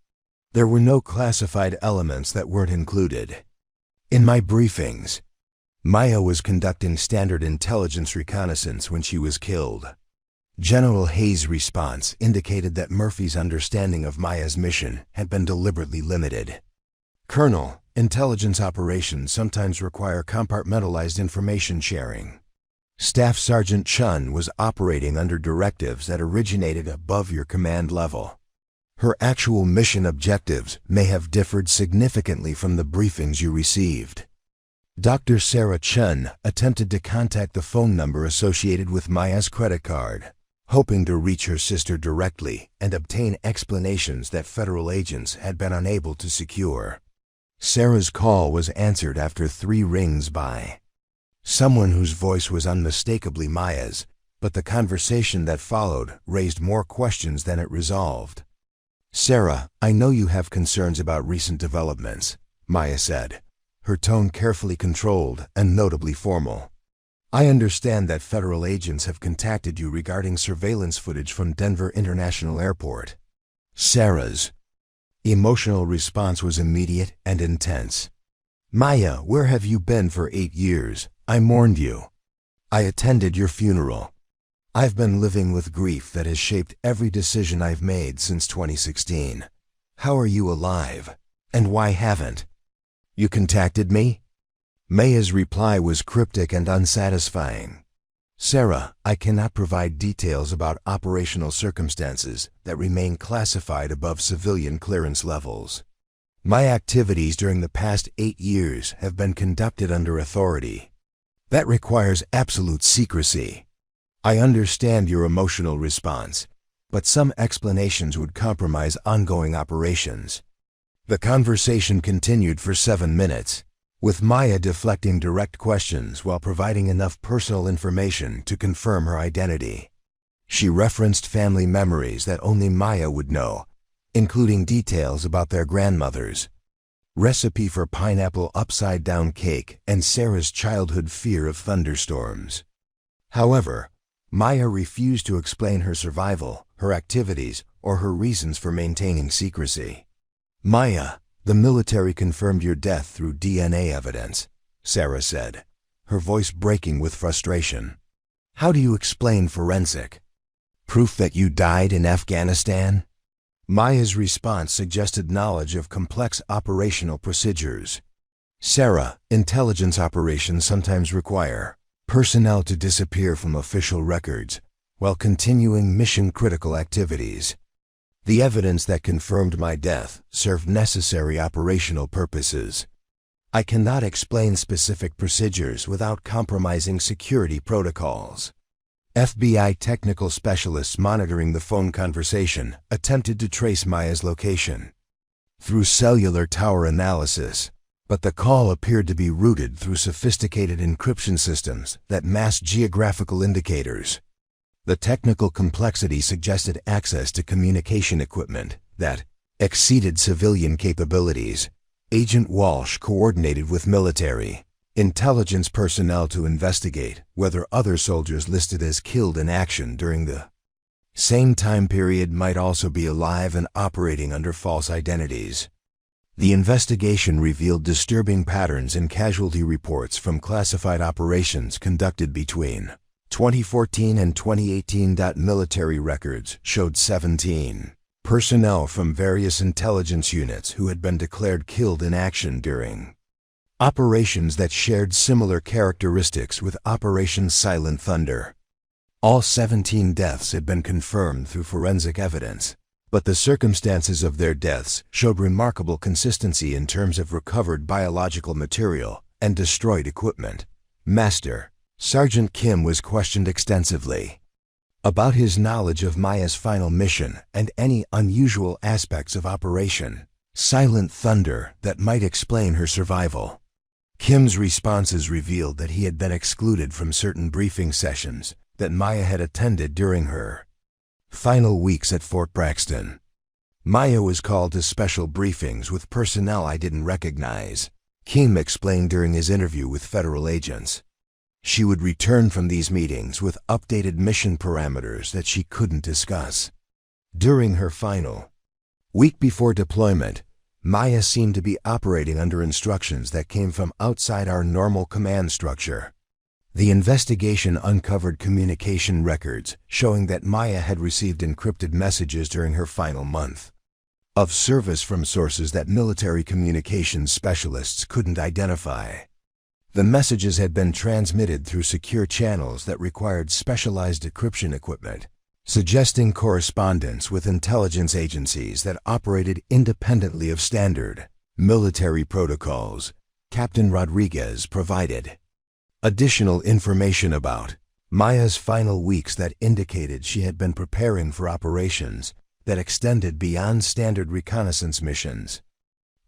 There were no classified elements that weren't included. In my briefings, Maya was conducting standard intelligence reconnaissance when she was killed. General Hayes' response indicated that Murphy's understanding of Maya's mission had been deliberately limited. Colonel, intelligence operations sometimes require compartmentalized information sharing. Staff Sergeant Chen was operating under directives that originated above your command level. Her actual mission objectives may have differed significantly from the briefings you received. Dr. Sarah Chen attempted to contact the phone number associated with Maya's credit card, hoping to reach her sister directly and obtain explanations that federal agents had been unable to secure. Sarah's call was answered after 3 rings by someone whose voice was unmistakably Maya's, but the conversation that followed raised more questions than it resolved. Sarah, I know you have concerns about recent developments, Maya said, her tone carefully controlled and notably formal. I understand that federal agents have contacted you regarding surveillance footage from Denver International Airport. Sarah's emotional response was immediate and intense. Maya, where have you been for 8 years? I mourned you. I attended your funeral. I've been living with grief that has shaped every decision I've made since 2016. How are you alive? And why haven't you contacted me? Maya's reply was cryptic and unsatisfying. Sarah, I cannot provide details about operational circumstances that remain classified above civilian clearance levels. My activities during the past 8 years have been conducted under authority. That requires absolute secrecy. I understand your emotional response, but some explanations would compromise ongoing operations. The conversation continued for 7 minutes, with Maya deflecting direct questions while providing enough personal information to confirm her identity. She referenced family memories that only Maya would know, including details about their grandmothers, recipe for pineapple upside-down cake, and Sarah's childhood fear of thunderstorms. However, Maya refused to explain her survival, her activities, or her reasons for maintaining secrecy. Maya, the military confirmed your death through DNA evidence, Sarah said, her voice breaking with frustration. How do you explain forensic proof that you died in Afghanistan? Maya's response suggested knowledge of complex operational procedures. Sarah, intelligence operations sometimes require personnel to disappear from official records while continuing mission-critical activities. The evidence that confirmed my death served necessary operational purposes. I cannot explain specific procedures without compromising security protocols. FBI technical specialists monitoring the phone conversation attempted to trace Maya's location through cellular tower analysis, but the call appeared to be routed through sophisticated encryption systems that masked geographical indicators. The technical complexity suggested access to communication equipment that exceeded civilian capabilities. Agent Walsh coordinated with military intelligence personnel to investigate whether other soldiers listed as killed in action during the same time period might also be alive and operating under false identities. The investigation revealed disturbing patterns in casualty reports from classified operations conducted between 2014 and 2018. Military records showed 17 personnel from various intelligence units who had been declared killed in action during operations that shared similar characteristics with Operation Silent Thunder. All 17 deaths had been confirmed through forensic evidence, But the circumstances of their deaths showed remarkable consistency in terms of recovered biological material and destroyed equipment. Master Sergeant Kim was questioned extensively about his knowledge of Maya's final mission and any unusual aspects of Operation Silent Thunder that might explain her survival. Kim's responses revealed that he had been excluded from certain briefing sessions that Maya had attended during her final weeks at Fort Braxton. Maya was called to special briefings with personnel I didn't recognize, Kim explained during his interview with federal agents. She would return from these meetings with updated mission parameters that she couldn't discuss. During her final week before deployment, Maya seemed to be operating under instructions that came from outside our normal command structure. The investigation uncovered communication records showing that Maya had received encrypted messages during her final month of service from sources that military communications specialists couldn't identify. The messages had been transmitted through secure channels that required specialized decryption equipment, suggesting correspondence with intelligence agencies that operated independently of standard military protocols. Captain Rodriguez provided additional information about Maya's final weeks that indicated she had been preparing for operations that extended beyond standard reconnaissance missions.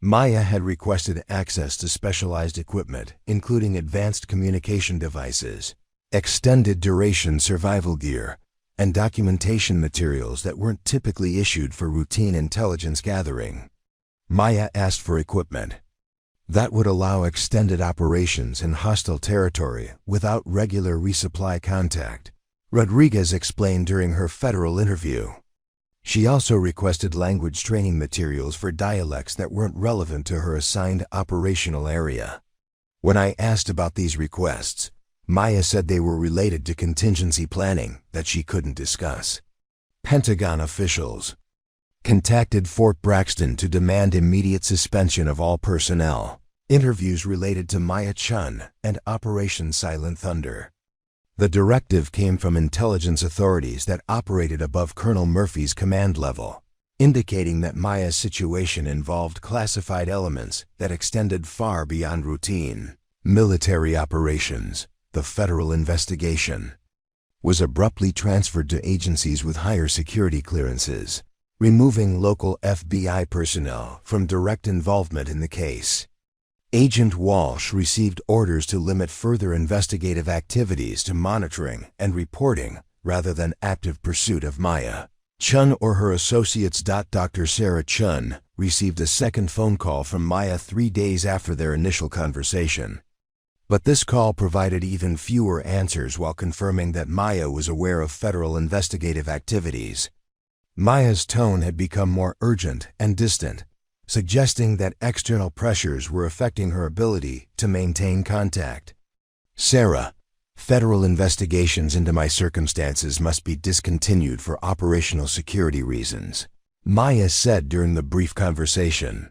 Maya had requested access to specialized equipment, including advanced communication devices, extended duration survival gear, and documentation materials that weren't typically issued for routine intelligence gathering. Maya asked for equipment that would allow extended operations in hostile territory without regular resupply contact, Rodriguez explained during her federal interview. She also requested language training materials for dialects that weren't relevant to her assigned operational area. When I asked about these requests, Maya said they were related to contingency planning that she couldn't discuss. Pentagon officials contacted Fort Braxton to demand immediate suspension of all personnel. Interviews related to Maya Chen and Operation Silent Thunder. The directive came from intelligence authorities that operated above Colonel Murphy's command level, indicating that Maya's situation involved classified elements that extended far beyond routine military operations. The federal investigation was abruptly transferred to agencies with higher security clearances, removing local FBI personnel from direct involvement in the case. Agent Walsh received orders to limit further investigative activities to monitoring and reporting rather than active pursuit of Maya Chen or her associates. Dr. Sarah Chen received a second phone call from Maya 3 days after their initial conversation. But this call provided even fewer answers while confirming that Maya was aware of federal investigative activities. Maya's tone had become more urgent and distant, suggesting that external pressures were affecting her ability to maintain contact. Sarah, federal investigations into my circumstances must be discontinued for operational security reasons, Maya said during the brief conversation.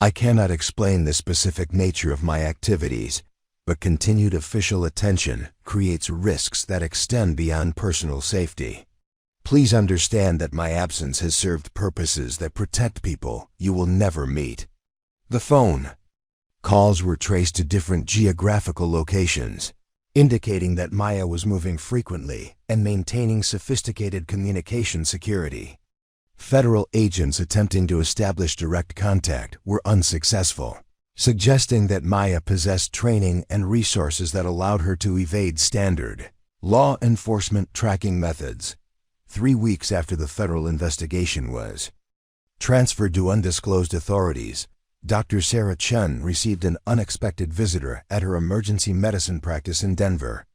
I cannot explain the specific nature of my activities, but continued official attention creates risks that extend beyond personal safety. Please understand that my absence has served purposes that protect people you will never meet. The phone calls were traced to different geographical locations, indicating that Maya was moving frequently and maintaining sophisticated communication security. Federal agents attempting to establish direct contact were unsuccessful, suggesting that Maya possessed training and resources that allowed her to evade standard law enforcement tracking methods. 3 weeks after the federal investigation was transferred to undisclosed authorities, Dr. Sarah Chen received an unexpected visitor at her emergency medicine practice in Denver.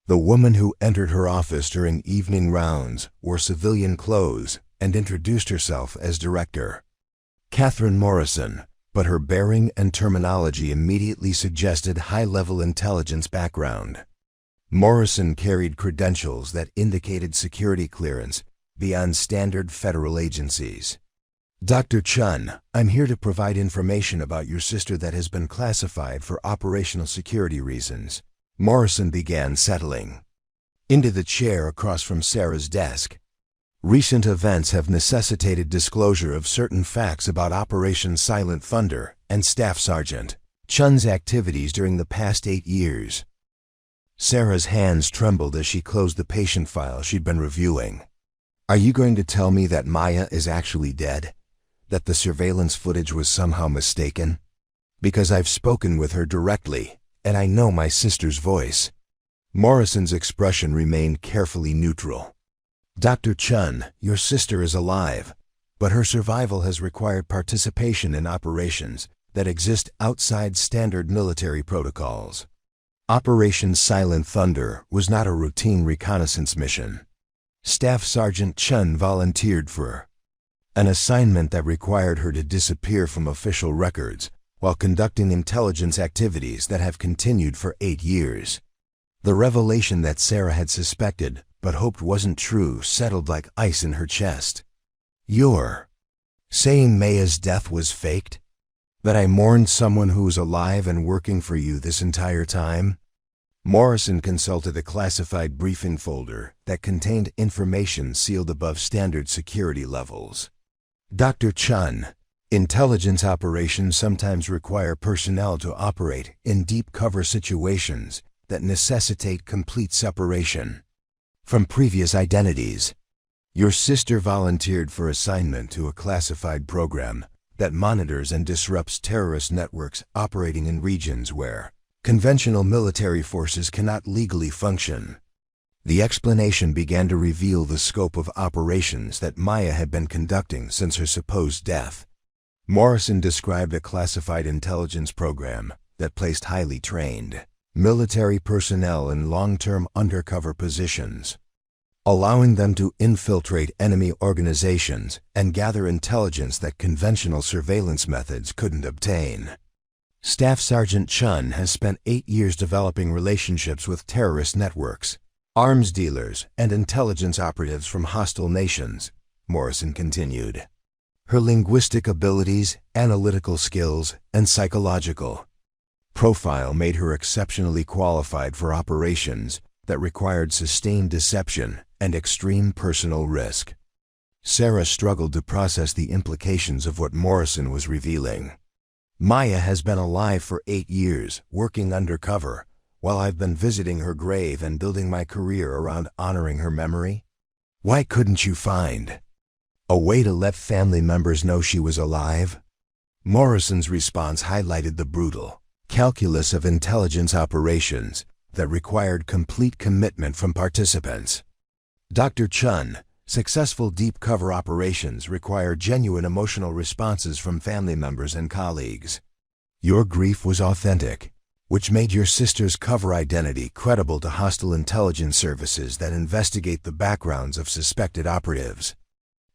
The woman who entered her office during evening rounds wore civilian clothes and introduced herself as Director Catherine Morrison, but her bearing and terminology immediately suggested high-level intelligence background. Morrison carried credentials that indicated security clearance beyond standard federal agencies. Dr. Chen, I'm here to provide information about your sister that has been classified for operational security reasons. Morrison began settling into the chair across from Sarah's desk. Recent events have necessitated disclosure of certain facts about Operation Silent Thunder and Staff Sergeant Chen's activities during the past 8 years. Sarah's hands trembled as she closed the patient file she'd been reviewing. Are you going to tell me that Maya is actually dead? That the surveillance footage was somehow mistaken? Because I've spoken with her directly, and I know my sister's voice. Morrison's expression remained carefully neutral. Dr. Chen, your sister is alive, but her survival has required participation in operations that exist outside standard military protocols. Operation Silent Thunder was not a routine reconnaissance mission. Staff Sergeant Chen volunteered for an assignment that required her to disappear from official records while conducting intelligence activities that have continued for 8 years. The revelation that Sarah had suspected but hoped wasn't true settled like ice in her chest. You're saying Maya's death was faked? That I mourned someone who was alive and working for you this entire time? Morrison consulted a classified briefing folder that contained information sealed above standard security levels. Dr. Chen, intelligence operations sometimes require personnel to operate in deep cover situations that necessitate complete separation from previous identities. Your sister volunteered for assignment to a classified program that monitors and disrupts terrorist networks operating in regions where conventional military forces cannot legally function. The explanation began to reveal the scope of operations that Maya had been conducting since her supposed death. Morrison described a classified intelligence program that placed highly trained military personnel in long-term undercover positions, allowing them to infiltrate enemy organizations and gather intelligence that conventional surveillance methods couldn't obtain. Staff Sergeant Chen has spent 8 years developing relationships with terrorist networks, arms dealers, and intelligence operatives from hostile nations, Morrison continued. Her linguistic abilities, analytical skills, and psychological profile made her exceptionally qualified for operations that required sustained deception and extreme personal risk. Sarah struggled to process the implications of what Morrison was revealing. Maya has been alive for 8 years, working undercover, while I've been visiting her grave and building my career around honoring her memory. Why couldn't you find a way to let family members know she was alive? Morrison's response highlighted the brutal calculus of intelligence operations that required complete commitment from participants. Dr. Chen, successful deep cover operations require genuine emotional responses from family members and colleagues. Your grief was authentic, which made your sister's cover identity credible to hostile intelligence services that investigate the backgrounds of suspected operatives.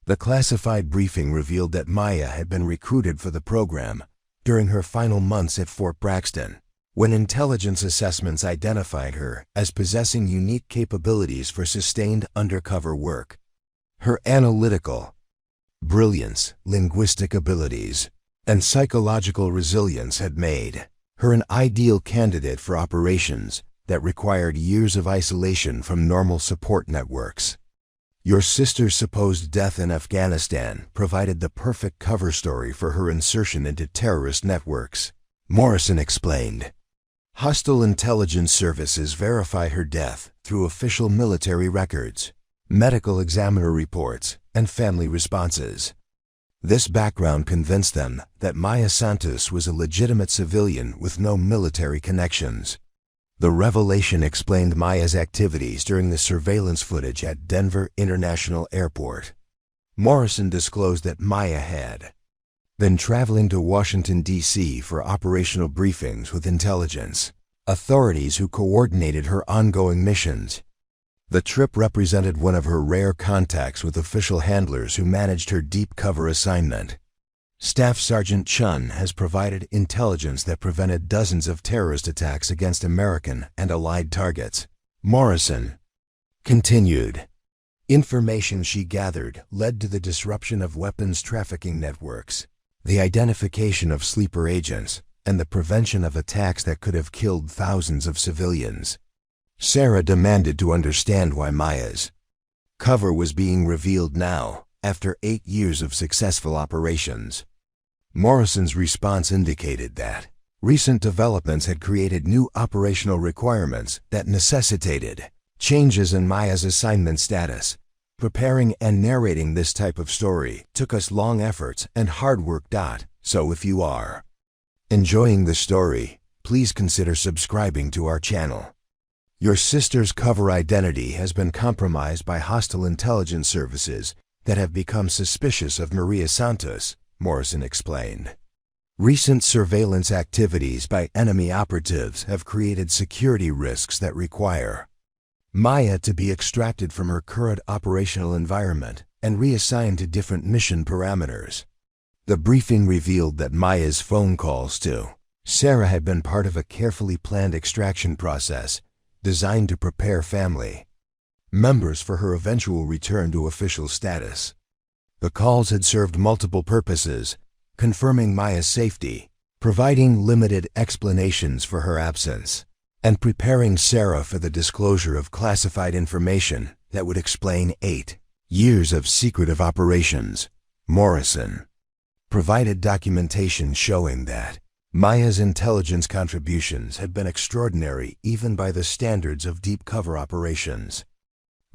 The classified briefing revealed that Maya had been recruited for the program during her final months at Fort Braxton, when intelligence assessments identified her as possessing unique capabilities for sustained undercover work. Her analytical brilliance, linguistic abilities, and psychological resilience had made her an ideal candidate for operations that required years of isolation from normal support networks. Your sister's supposed death in Afghanistan provided the perfect cover story for her insertion into terrorist networks, Morrison explained. Hostile intelligence services verify her death through official military records, medical examiner reports, and family responses. This background convinced them that Maya Santos was a legitimate civilian with no military connections. The revelation explained Maya's activities during the surveillance footage at Denver International Airport. Morrison disclosed that Maya had been traveling to Washington, D.C. for operational briefings with intelligence authorities who coordinated her ongoing missions. The trip represented one of her rare contacts with official handlers who managed her deep cover assignment. Staff Sergeant Chen has provided intelligence that prevented dozens of terrorist attacks against American and allied targets, Morrison continued. Information she gathered led to the disruption of weapons trafficking networks, the identification of sleeper agents, and the prevention of attacks that could have killed thousands of civilians. Sarah demanded to understand why Maya's Cover was being revealed now, after 8 years of successful operations. Morrison's response indicated that recent developments had created new operational requirements that necessitated changes in Maya's assignment status. Preparing and narrating this type of story took us long efforts and hard work. So if you are enjoying the story, please consider subscribing to our channel. Your sister's cover identity has been compromised by hostile intelligence services that have become suspicious of Maria Santos, Morrison explained. Recent surveillance activities by enemy operatives have created security risks that require Maya to be extracted from her current operational environment and reassigned to different mission parameters. The briefing revealed that Maya's phone calls to Sarah had been part of a carefully planned extraction process designed to prepare family members for her eventual return to official status. The calls had served multiple purposes, confirming Maya's safety, providing limited explanations for her absence, and preparing Sarah for the disclosure of classified information that would explain 8 years of secretive operations. Morrison provided documentation showing that Maya's intelligence contributions had been extraordinary even by the standards of deep cover operations.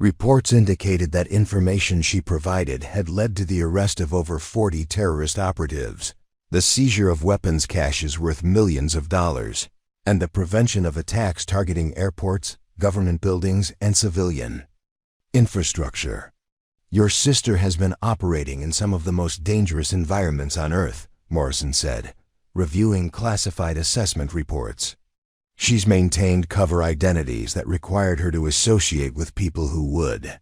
Reports indicated that information she provided had led to the arrest of over 40 terrorist operatives, the seizure of weapons caches worth millions of dollars, and the prevention of attacks targeting airports, government buildings, and civilian infrastructure. Your sister has been operating in some of the most dangerous environments on Earth, Morrison said, reviewing classified assessment reports. She's maintained cover identities that required her to associate with people who would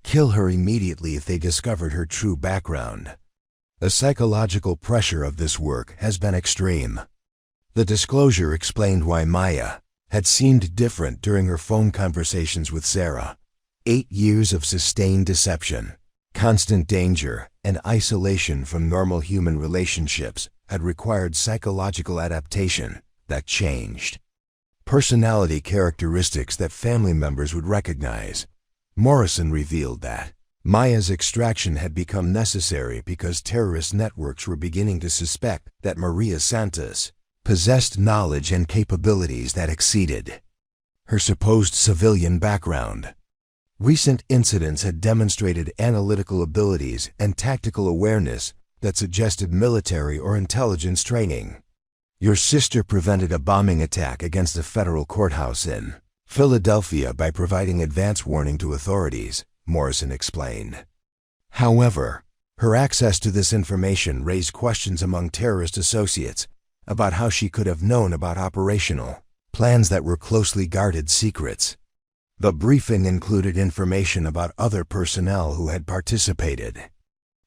kill her immediately if they discovered her true background. The psychological pressure of this work has been extreme. The disclosure explained why Maya had seemed different during her phone conversations with Sarah. 8 years of sustained deception, constant danger, and isolation from normal human relationships had required psychological adaptation that changed personality characteristics that family members would recognize. Morrison revealed that Maya's extraction had become necessary because terrorist networks were beginning to suspect that Maria Santos possessed knowledge and capabilities that exceeded her supposed civilian background. Recent incidents had demonstrated analytical abilities and tactical awareness that suggested military or intelligence training. Your sister prevented a bombing attack against a federal courthouse in Philadelphia by providing advance warning to authorities, Morrison explained. However, her access to this information raised questions among terrorist associates about how she could have known about operational plans that were closely guarded secrets. The briefing included information about other personnel who had participated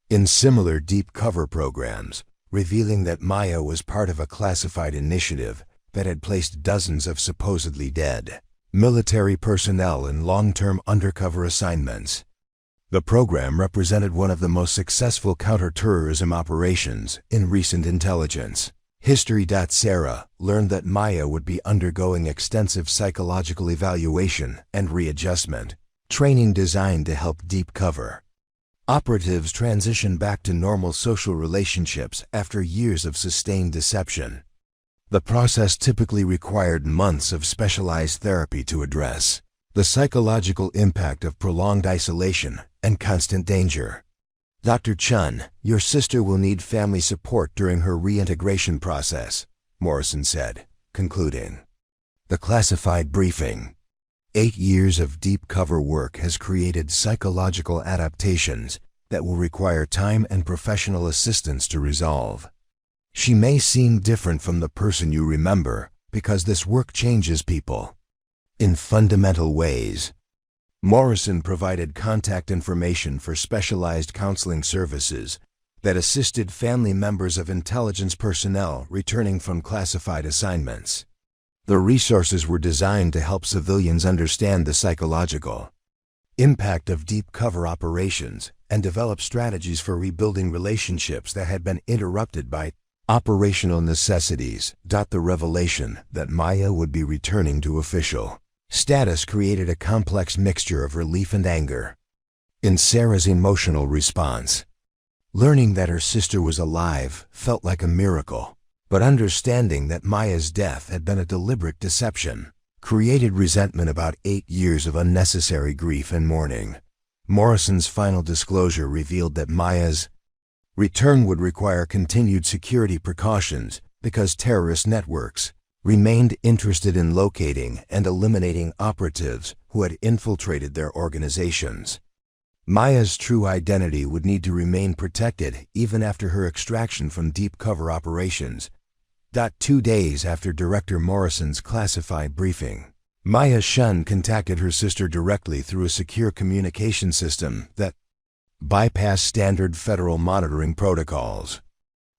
in similar deep cover programs, revealing that Maya was part of a classified initiative that had placed dozens of supposedly dead military personnel in long-term undercover assignments. The program represented one of the most successful counterterrorism operations in recent intelligence history. Sarah learned that Maya would be undergoing extensive psychological evaluation and readjustment training designed to help deep cover operatives transition back to normal social relationships after years of sustained deception. The process typically required months of specialized therapy to address the psychological impact of prolonged isolation and constant danger. Dr. Chen, your sister will need family support during her reintegration process, Morrison said, concluding the classified briefing. 8 years of deep cover work has created psychological adaptations that will require time and professional assistance to resolve. She may seem different from the person you remember because this work changes people in fundamental ways. Morrison provided contact information for specialized counseling services that assisted family members of intelligence personnel returning from classified assignments. The resources were designed to help civilians understand the psychological impact of deep cover operations and develop strategies for rebuilding relationships that had been interrupted by operational necessities. The revelation that Maya would be returning to official status created a complex mixture of relief and anger. in Sarah's emotional response. Learning that her sister was alive felt like a miracle, but understanding that Maya's death had been a deliberate deception created resentment about 8 years of unnecessary grief and mourning. Morrison's final disclosure revealed that Maya's return would require continued security precautions because terrorist networks remained interested in locating and eliminating operatives who had infiltrated their organizations. Maya's true identity would need to remain protected even after her extraction from deep cover operations. 2 days after Director Morrison's classified briefing, Maya Chen contacted her sister directly through a secure communication system that bypassed standard federal monitoring protocols.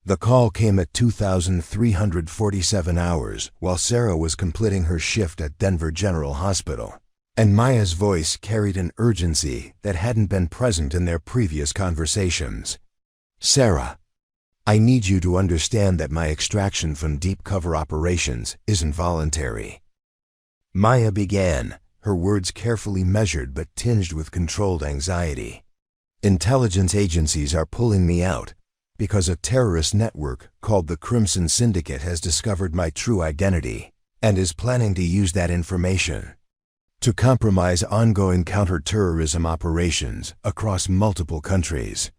The call came at 2,347 hours while Sarah was completing her shift at Denver General Hospital, and Maya's voice carried an urgency that hadn't been present in their previous conversations. "Sarah, I need you to understand that my extraction from deep cover operations isn't voluntary." Maya began, her words carefully measured but tinged with controlled anxiety. "Intelligence agencies are pulling me out because a terrorist network called the Crimson Syndicate has discovered my true identity and is planning to use that information to compromise ongoing counterterrorism operations across multiple countries."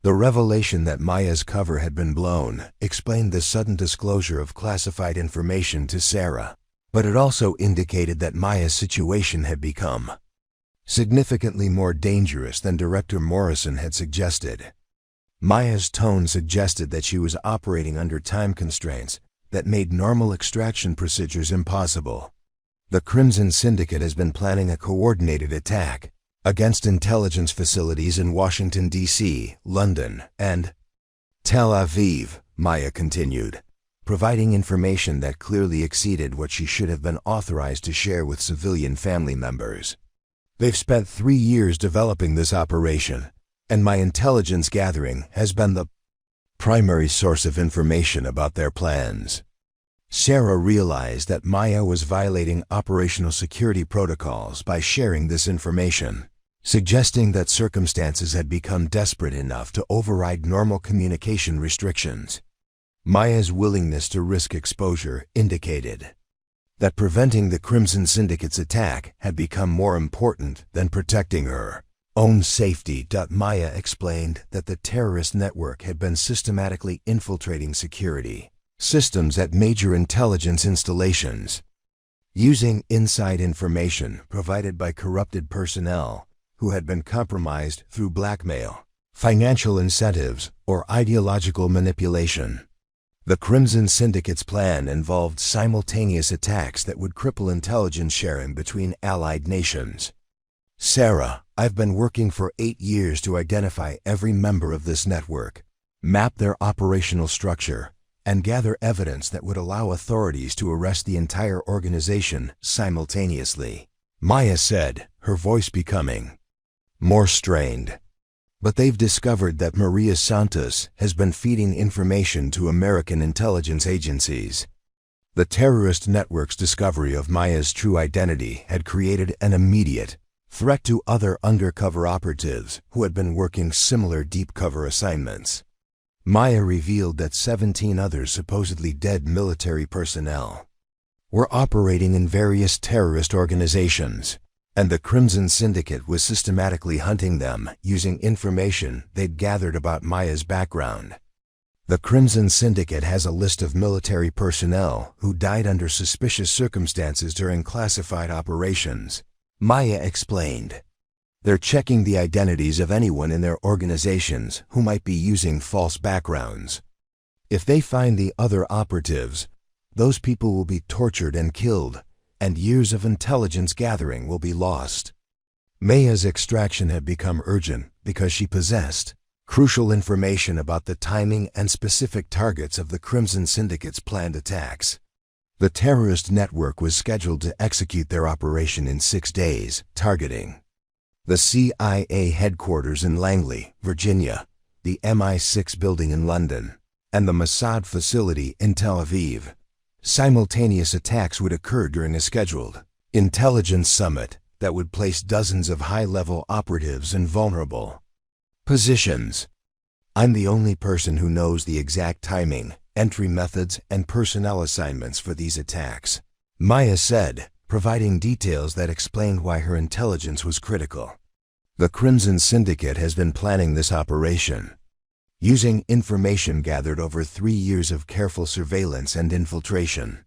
The revelation that Maya's cover had been blown explained the sudden disclosure of classified information to Sarah, but it also indicated that Maya's situation had become significantly more dangerous than Director Morrison had suggested. Maya's tone suggested that she was operating under time constraints that made normal extraction procedures impossible. The Crimson Syndicate has been planning a coordinated attack against intelligence facilities in Washington, D.C., London, and Tel Aviv, Maya continued, providing information that clearly exceeded what she should have been authorized to share with civilian family members. "They've spent 3 years developing this operation, and my intelligence gathering has been the primary source of information about their plans." Sarah realized that Maya was violating operational security protocols by sharing this information, suggesting that circumstances had become desperate enough to override normal communication restrictions. Maya's willingness to risk exposure indicated that preventing the Crimson Syndicate's attack had become more important than protecting her own safety. Maya explained that the terrorist network had been systematically infiltrating security systems at major intelligence installations, using inside information provided by corrupted personnel who had been compromised through blackmail, financial incentives, or ideological manipulation. The Crimson Syndicate's plan involved simultaneous attacks that would cripple intelligence sharing between allied nations. "Sarah, I've been working for 8 years to identify every member of this network, map their operational structure, and gather evidence that would allow authorities to arrest the entire organization simultaneously," Maya said, her voice becoming more strained. "But they've discovered that Maria Santos has been feeding information to American intelligence agencies." The terrorist network's discovery of Maya's true identity had created an immediate threat to other undercover operatives who had been working similar deep cover assignments. Maya revealed that 17 other supposedly dead military personnel were operating in various terrorist organizations, and the Crimson Syndicate was systematically hunting them using information they'd gathered about Maya's background. "The Crimson Syndicate has a list of military personnel who died under suspicious circumstances during classified operations," Maya explained. "They're checking the identities of anyone in their organizations who might be using false backgrounds. If they find the other operatives, those people will be tortured and killed, and years of intelligence gathering will be lost." Maya's extraction had become urgent because she possessed crucial information about the timing and specific targets of the Crimson Syndicate's planned attacks. The terrorist network was scheduled to execute their operation in 6 days, targeting the CIA headquarters in Langley, Virginia, the MI6 building in London, and the Mossad facility in Tel Aviv. Simultaneous attacks would occur during a scheduled intelligence summit that would place dozens of high-level operatives in vulnerable positions. I'm the only person who knows the exact timing, entry methods, and personnel assignments for these attacks, Maya said, providing details that explained why her intelligence was critical. The Crimson Syndicate has been planning this operation, using information gathered over 3 years of careful surveillance and infiltration.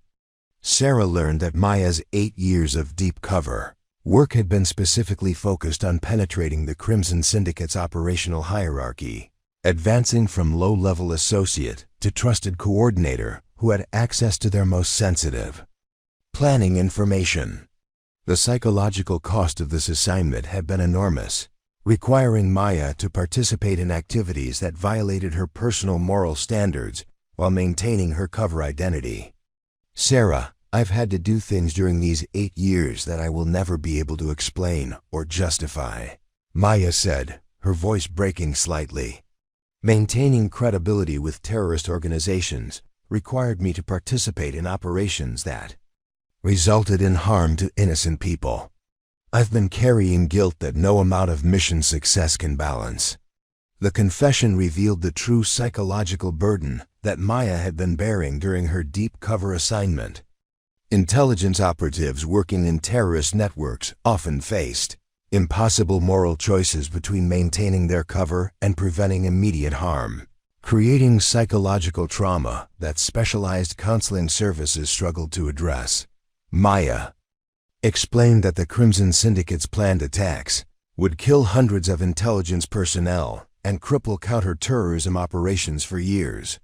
Sarah learned that Maya's 8 years of deep cover work had been specifically focused on penetrating the Crimson Syndicate's operational hierarchy, advancing from low-level associate to trusted coordinator who had access to their most sensitive planning information. The psychological cost of this assignment had been enormous, requiring Maya to participate in activities that violated her personal moral standards while maintaining her cover identity. Sarah, I've had to do things during these 8 years that I will never be able to explain or justify, Maya said, her voice breaking slightly. Maintaining credibility with terrorist organizations required me to participate in operations that resulted in harm to innocent people. I've been carrying guilt that no amount of mission success can balance. The confession revealed the true psychological burden that Maya had been bearing during her deep cover assignment. Intelligence operatives working in terrorist networks often faced impossible moral choices between maintaining their cover and preventing immediate harm, creating psychological trauma that specialized counseling services struggled to address. Maya explained that the Crimson Syndicate's planned attacks would kill hundreds of intelligence personnel and cripple counter-terrorism operations for years.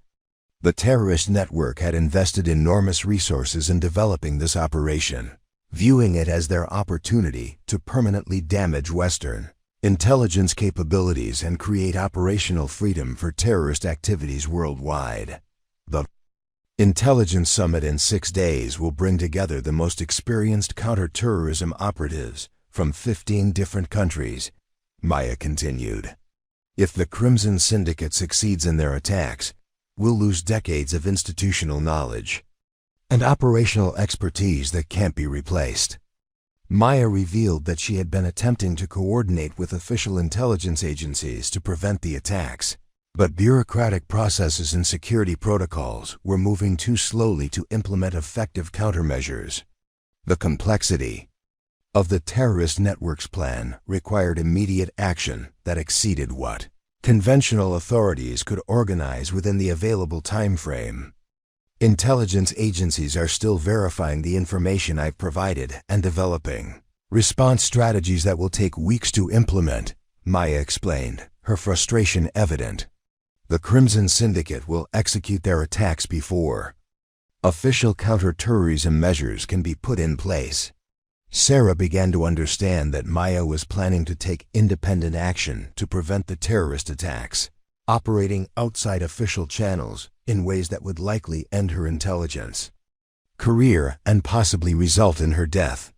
The terrorist network had invested enormous resources in developing this operation, viewing it as their opportunity to permanently damage Western intelligence capabilities and create operational freedom for terrorist activities worldwide. The Intelligence Summit in 6 days will bring together the most experienced counter-terrorism operatives from 15 different countries, Maya continued. If the Crimson Syndicate succeeds in their attacks, we'll lose decades of institutional knowledge and operational expertise that can't be replaced. Maya revealed that she had been attempting to coordinate with official intelligence agencies to prevent the attacks, but bureaucratic processes and security protocols were moving too slowly to implement effective countermeasures. The complexity of the terrorist network's plan required immediate action that exceeded what conventional authorities could organize within the available time frame. Intelligence agencies are still verifying the information I've provided and developing response strategies that will take weeks to implement, Maya explained, her frustration evident. The Crimson Syndicate will execute their attacks before official counter-terrorism measures can be put in place. Sarah began to understand that Maya was planning to take independent action to prevent the terrorist attacks, operating outside official channels in ways that would likely end her intelligence career and possibly result in her death.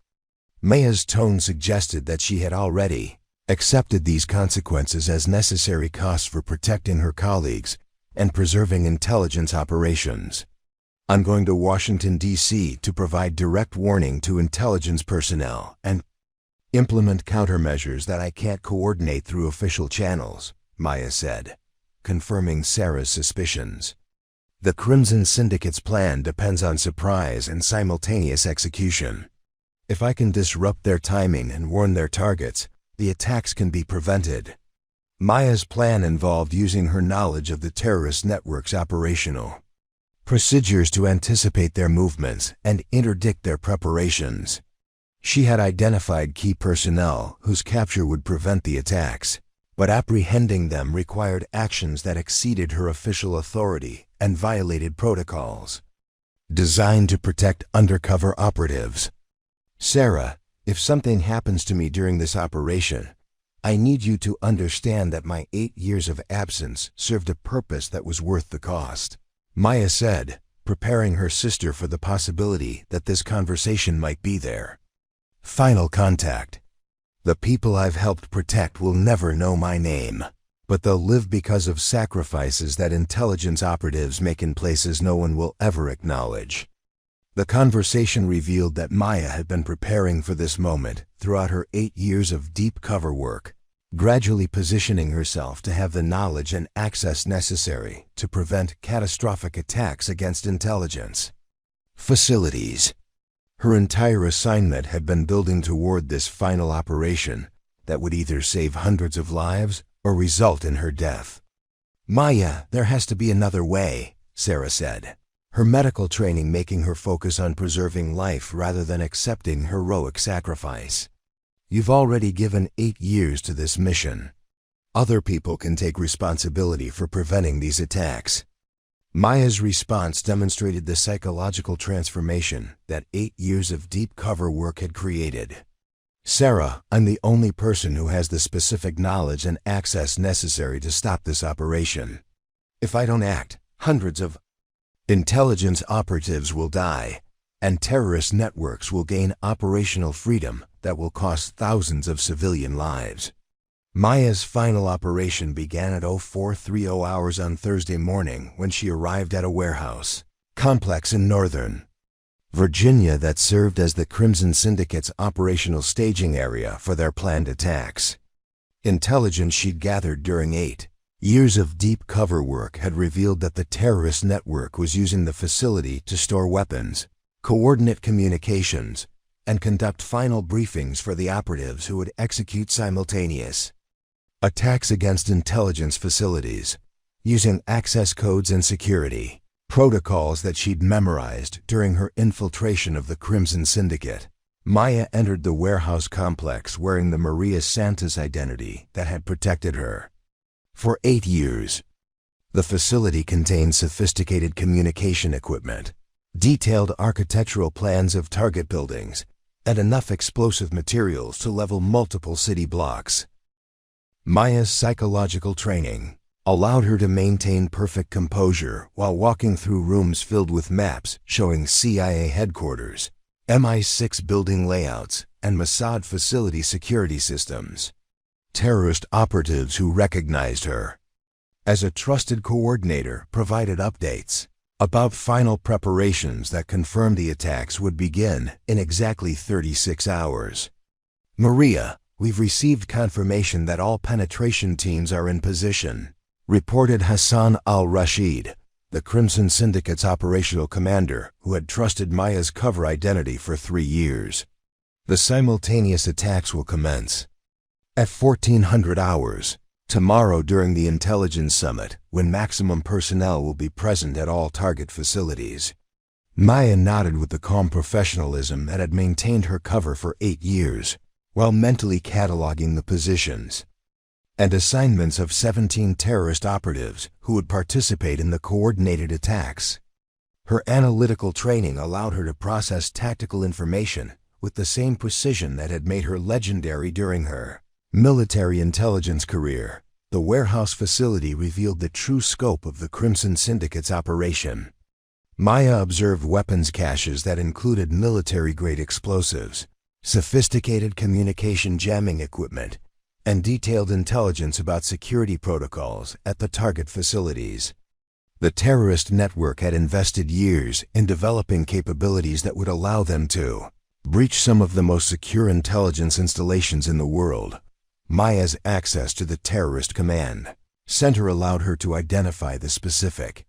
Maya's tone suggested that she had already accepted these consequences as necessary costs for protecting her colleagues and preserving intelligence operations. I'm going to Washington, D.C. to provide direct warning to intelligence personnel and implement countermeasures that I can't coordinate through official channels, Maya said, confirming Sarah's suspicions. The Crimson Syndicate's plan depends on surprise and simultaneous execution. If I can disrupt their timing and warn their targets, the attacks can be prevented. Maya's plan involved using her knowledge of the terrorist network's operational procedures to anticipate their movements and interdict their preparations. She had identified key personnel whose capture would prevent the attacks, but apprehending them required actions that exceeded her official authority and violated protocols designed to protect undercover operatives. Sarah, if something happens to me during this operation, I need you to understand that my 8 years of absence served a purpose that was worth the cost, Maya said, preparing her sister for the possibility that this conversation might be there. Final contact. The people I've helped protect will never know my name, but they'll live because of sacrifices that intelligence operatives make in places no one will ever acknowledge. The conversation revealed that Maya had been preparing for this moment throughout her 8 years of deep cover work, gradually positioning herself to have the knowledge and access necessary to prevent catastrophic attacks against intelligence facilities. Her entire assignment had been building toward this final operation that would either save hundreds of lives or result in her death. "Maya, there has to be another way," Sarah said, her medical training making her focus on preserving life rather than accepting heroic sacrifice. "You've already given 8 years to this mission. Other people can take responsibility for preventing these attacks." Maya's response demonstrated the psychological transformation that 8 years of deep cover work had created. "Sarah, I'm the only person who has the specific knowledge and access necessary to stop this operation. If I don't act, hundreds of intelligence operatives will die, and terrorist networks will gain operational freedom that will cost thousands of civilian lives." Maya's final operation began at 0430 hours on Thursday morning when she arrived at a warehouse complex in northern Virginia that served as the Crimson Syndicate's operational staging area for their planned attacks. Intelligence she'd gathered during 8 years of deep cover work had revealed that the terrorist network was using the facility to store weapons, coordinate communications, and conduct final briefings for the operatives who would execute simultaneous attacks against intelligence facilities, using access codes and security protocols that she'd memorized during her infiltration of the Crimson Syndicate. Maya entered the warehouse complex wearing the Maria Santos identity that had protected her for 8 years. The facility contained sophisticated communication equipment, detailed architectural plans of target buildings, and enough explosive materials to level multiple city blocks. Maya's psychological training allowed her to maintain perfect composure while walking through rooms filled with maps showing CIA headquarters, MI6 building layouts, and Mossad facility security systems. Terrorist operatives who recognized her as a trusted coordinator provided updates about final preparations that confirmed the attacks would begin in exactly 36 hours. "Maria, we've received confirmation that all penetration teams are in position," reported Hassan al-Rashid, the Crimson Syndicate's operational commander who had trusted Maya's cover identity for 3 years. "The simultaneous attacks will commence at 1400 hours, tomorrow during the Intelligence Summit, when maximum personnel will be present at all target facilities." Maya nodded with the calm professionalism that had maintained her cover for 8 years, while mentally cataloging the positions and assignments of 17 terrorist operatives who would participate in the coordinated attacks. Her analytical training allowed her to process tactical information with the same precision that had made her legendary during her military intelligence career. The warehouse facility revealed the true scope of the Crimson Syndicate's operation. Maya observed weapons caches that included military-grade explosives, sophisticated communication jamming equipment, and detailed intelligence about security protocols at the target facilities. The terrorist network had invested years in developing capabilities that would allow them to breach some of the most secure intelligence installations in the world. Maya's access to the terrorist command center allowed her to identify the specific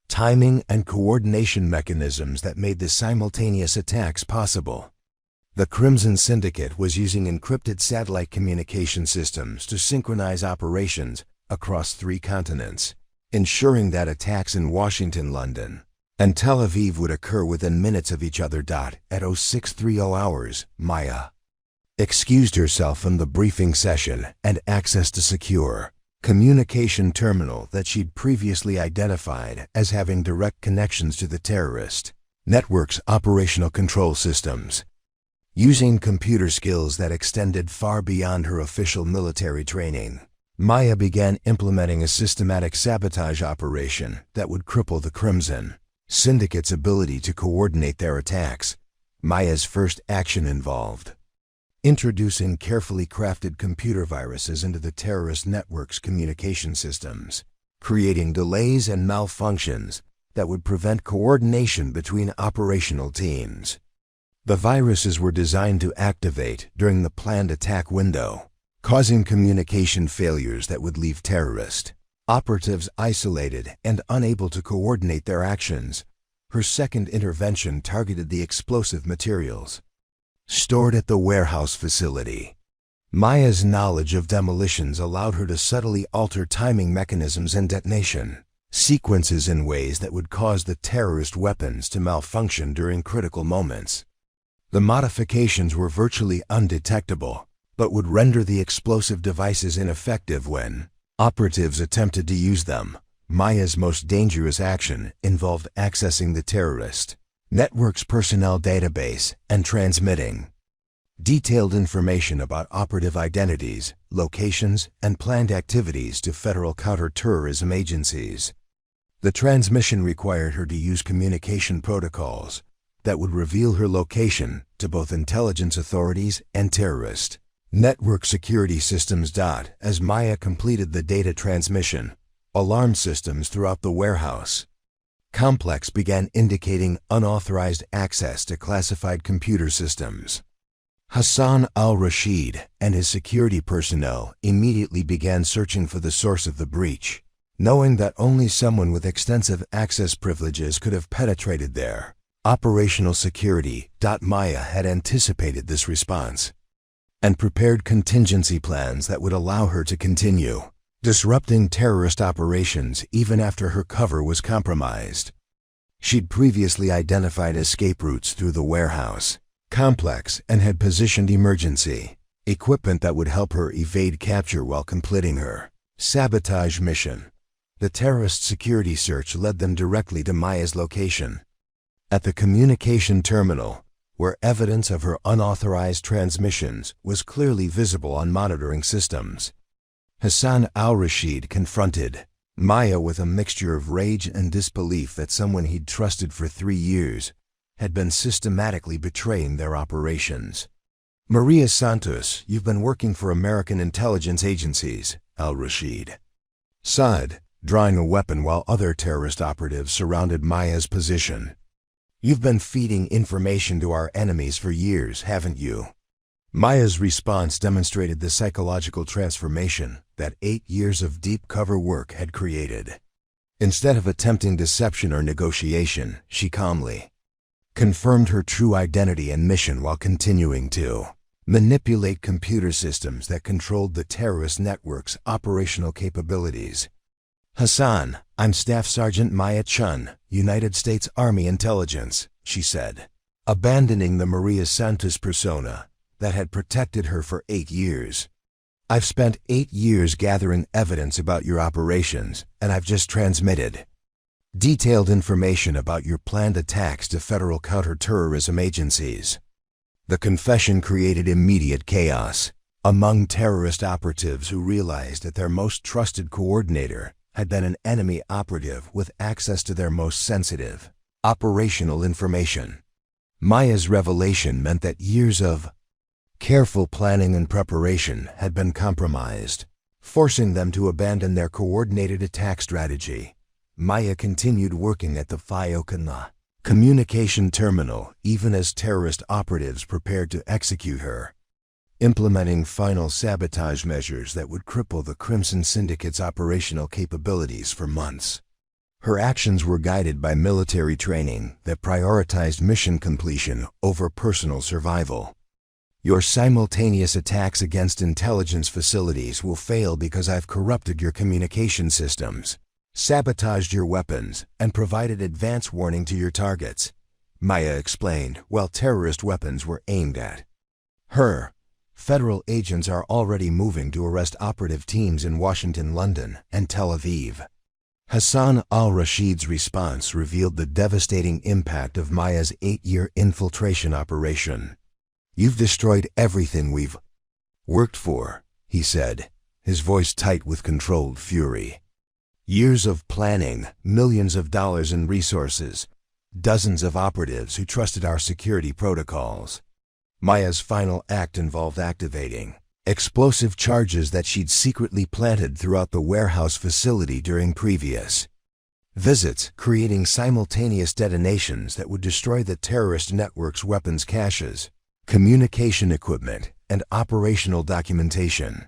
timing and coordination mechanisms that made the simultaneous attacks possible. The Crimson Syndicate was using encrypted satellite communication systems to synchronize operations across 3 continents, ensuring that attacks in Washington, London, and Tel Aviv would occur within minutes of each other. At 0630 hours, Maya excused herself from the briefing session and accessed a secure communication terminal that she'd previously identified as having direct connections to the terrorist network's operational control systems. Using computer skills that extended far beyond her official military training, Maya began implementing a systematic sabotage operation that would cripple the Crimson Syndicate's ability to coordinate their attacks. Maya's first action involved introducing carefully crafted computer viruses into the terrorist network's communication systems, creating delays and malfunctions that would prevent coordination between operational teams. The viruses were designed to activate during the planned attack window, causing communication failures that would leave terrorist operatives isolated and unable to coordinate their actions. Her second intervention targeted the explosive materials stored at the warehouse facility. Maya's knowledge of demolitions allowed her to subtly alter timing mechanisms and detonation sequences in ways that would cause the terrorist weapons to malfunction during critical moments. The modifications were virtually undetectable, but would render the explosive devices ineffective when operatives attempted to use them. Maya's most dangerous action involved accessing the terrorist network's personnel database and transmitting detailed information about operative identities, locations, and planned activities to federal counterterrorism agencies. The transmission required her to use communication protocols that would reveal her location to both intelligence authorities and terrorist network security systems. As Maya completed the data transmission, alarm systems throughout the warehouse complex began indicating unauthorized access to classified computer systems. Hassan al-Rashid and his security personnel immediately began searching for the source of the breach, knowing that only someone with extensive access privileges could have penetrated their operational security. Maya had anticipated this response and prepared contingency plans that would allow her to continue disrupting terrorist operations even after her cover was compromised. She'd previously identified escape routes through the warehouse complex and had positioned emergency equipment that would help her evade capture while completing her sabotage mission. The terrorist security search led them directly to Maya's location at the communication terminal, where evidence of her unauthorized transmissions was clearly visible on monitoring systems. Hassan al-Rashid confronted Maya with a mixture of rage and disbelief that someone he'd trusted for 3 years had been systematically betraying their operations. "Maria Santos, you've been working for American intelligence agencies," al-Rashid said, drawing a weapon while other terrorist operatives surrounded Maya's position. "You've been feeding information to our enemies for years, haven't you?" Maya's response demonstrated the psychological transformation that 8 years of deep cover work had created. Instead of attempting deception or negotiation, she calmly confirmed her true identity and mission while continuing to manipulate computer systems that controlled the terrorist network's operational capabilities. "Hassan, I'm Staff Sergeant Maya Chen, United States Army Intelligence," she said, abandoning the Maria Santos persona that had protected her for 8 years. "I've spent 8 years gathering evidence about your operations, and I've just transmitted detailed information about your planned attacks to federal counterterrorism agencies." The confession created immediate chaos among terrorist operatives who realized that their most trusted coordinator had been an enemy operative with access to their most sensitive operational information. Maya's revelation meant that years of careful planning and preparation had been compromised, forcing them to abandon their coordinated attack strategy. Maya continued working at the Fayokana communication terminal even as terrorist operatives prepared to execute her, implementing final sabotage measures that would cripple the Crimson Syndicate's operational capabilities for months. Her actions were guided by military training that prioritized mission completion over personal survival. "Your simultaneous attacks against intelligence facilities will fail because I've corrupted your communication systems, sabotaged your weapons, and provided advance warning to your targets," Maya explained while terrorist weapons were aimed at her. Federal agents are already moving to arrest operative teams in Washington, London, and Tel Aviv. Hassan al-Rashid's response revealed the devastating impact of Maya's 8-year infiltration operation. "You've destroyed everything we've worked for," he said, his voice tight with controlled fury. "Years of planning, millions of dollars in resources, dozens of operatives who trusted our security protocols." Maya's final act involved activating explosive charges that she'd secretly planted throughout the warehouse facility during previous visits, creating simultaneous detonations that would destroy the terrorist network's weapons caches, communication equipment, and operational documentation.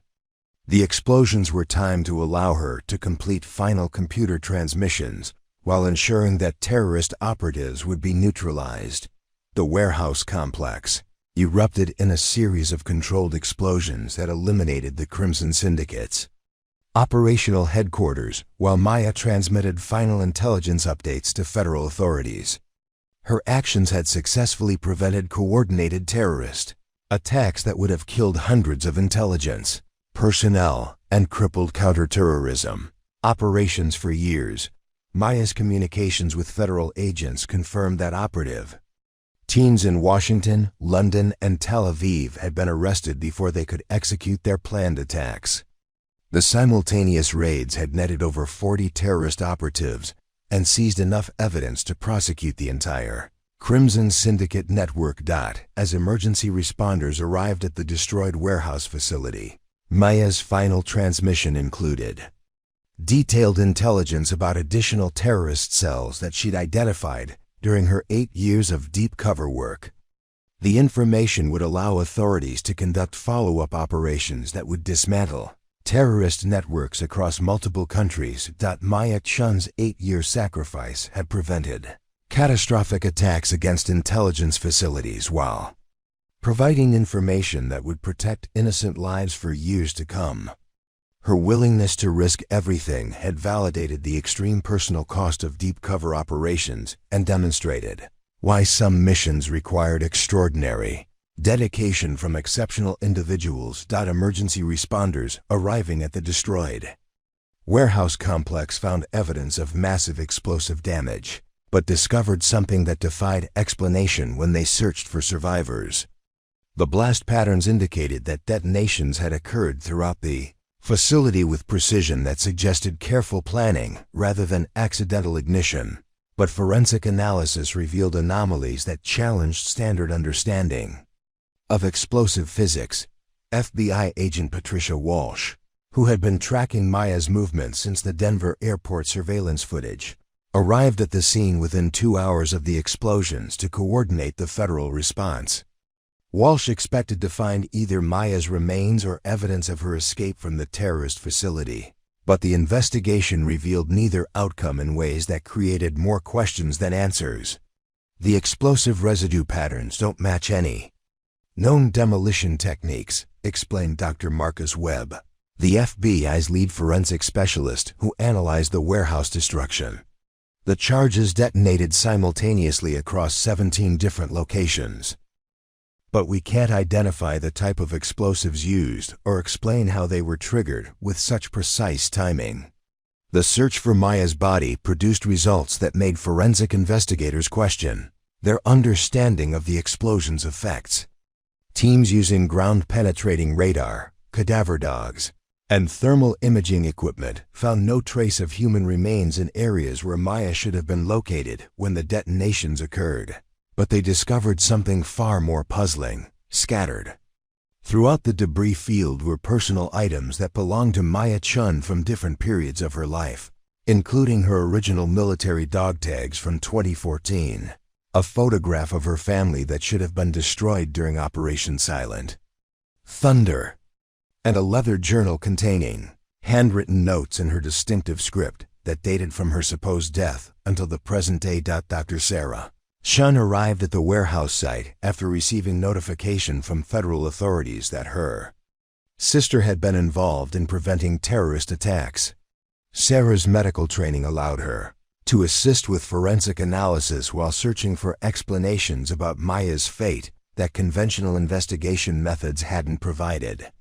The explosions were timed to allow her to complete final computer transmissions while ensuring that terrorist operatives would be neutralized. The warehouse complex erupted in a series of controlled explosions that eliminated the Crimson Syndicate's operational headquarters while Maya transmitted final intelligence updates to federal authorities. Her actions had successfully prevented coordinated terrorist attacks that would have killed hundreds of intelligence personnel and crippled counterterrorism operations for years. Maya's communications with federal agents confirmed that operative teams in Washington, London, and Tel Aviv had been arrested before they could execute their planned attacks. The simultaneous raids had netted over 40 terrorist operatives and seized enough evidence to prosecute the entire Crimson Syndicate network. As emergency responders arrived at the destroyed warehouse facility, Maya's final transmission included detailed intelligence about additional terrorist cells that she'd identified during her 8 years of deep cover work. The information would allow authorities to conduct follow-up operations that would dismantle terrorist networks across multiple countries. Maya Chen's 8-year sacrifice had prevented catastrophic attacks against intelligence facilities while providing information that would protect innocent lives for years to come. Her willingness to risk everything had validated the extreme personal cost of deep cover operations and demonstrated why some missions required extraordinary dedication from exceptional individuals. Emergency responders arriving at the destroyed warehouse complex found evidence of massive explosive damage, but discovered something that defied explanation when they searched for survivors. The blast patterns indicated that detonations had occurred throughout the facility with precision that suggested careful planning rather than accidental ignition, but forensic analysis revealed anomalies that challenged standard understanding of explosive physics. FBI agent Patricia Walsh, who had been tracking Maya's movements since the Denver airport surveillance footage, arrived at the scene within 2 hours of the explosions to coordinate the federal response. Walsh expected to find either Maya's remains or evidence of her escape from the terrorist facility, but the investigation revealed neither outcome in ways that created more questions than answers. The explosive residue patterns don't match any known demolition techniques, explained Dr. Marcus Webb, the FBI's lead forensic specialist who analyzed the warehouse destruction. The charges detonated simultaneously across 17 different locations. But we can't identify the type of explosives used or explain how they were triggered with such precise timing. The search for Maya's body produced results that made forensic investigators question their understanding of the explosion's effects. Teams using ground-penetrating radar, cadaver dogs, and thermal imaging equipment found no trace of human remains in areas where Maya should have been located when the detonations occurred. But they discovered something far more puzzling. Scattered throughout the debris field were personal items that belonged to Maya Chen from different periods of her life, including her original military dog tags from 2014, a photograph of her family that should have been destroyed during Operation Silent Thunder, and a leather journal containing handwritten notes in her distinctive script that dated from her supposed death until the present day. Dr. Sarah Chen arrived at the warehouse site after receiving notification from federal authorities that her sister had been involved in preventing terrorist attacks. Sarah's medical training allowed her to assist with forensic analysis while searching for explanations about Maya's fate that conventional investigation methods hadn't provided.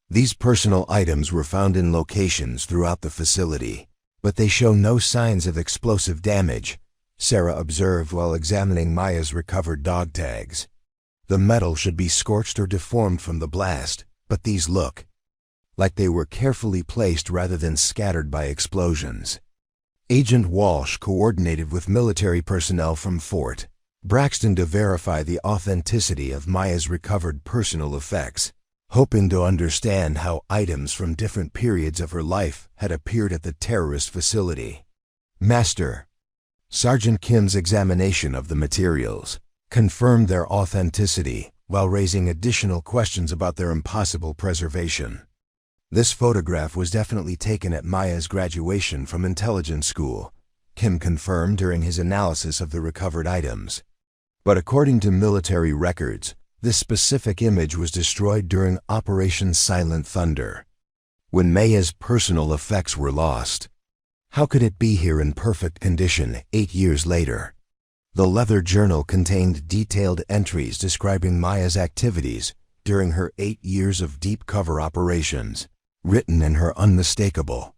These personal items were found in locations throughout the facility, but they show no signs of explosive damage, Sarah observed while examining Maya's recovered dog tags. The metal should be scorched or deformed from the blast, but these look like they were carefully placed rather than scattered by explosions. Agent Walsh coordinated with military personnel from Fort Braxton to verify the authenticity of Maya's recovered personal effects, hoping to understand how items from different periods of her life had appeared at the terrorist facility. Master. Sergeant Kim's examination of the materials confirmed their authenticity while raising additional questions about their impossible preservation. This photograph was definitely taken at Maya's graduation from intelligence school, Kim confirmed during his analysis of the recovered items. But according to military records, this specific image was destroyed during Operation Silent Thunder, when Maya's personal effects were lost. How could it be here in perfect condition 8 years later? The leather journal contained detailed entries describing Maya's activities during her 8 years of deep cover operations, written in her unmistakable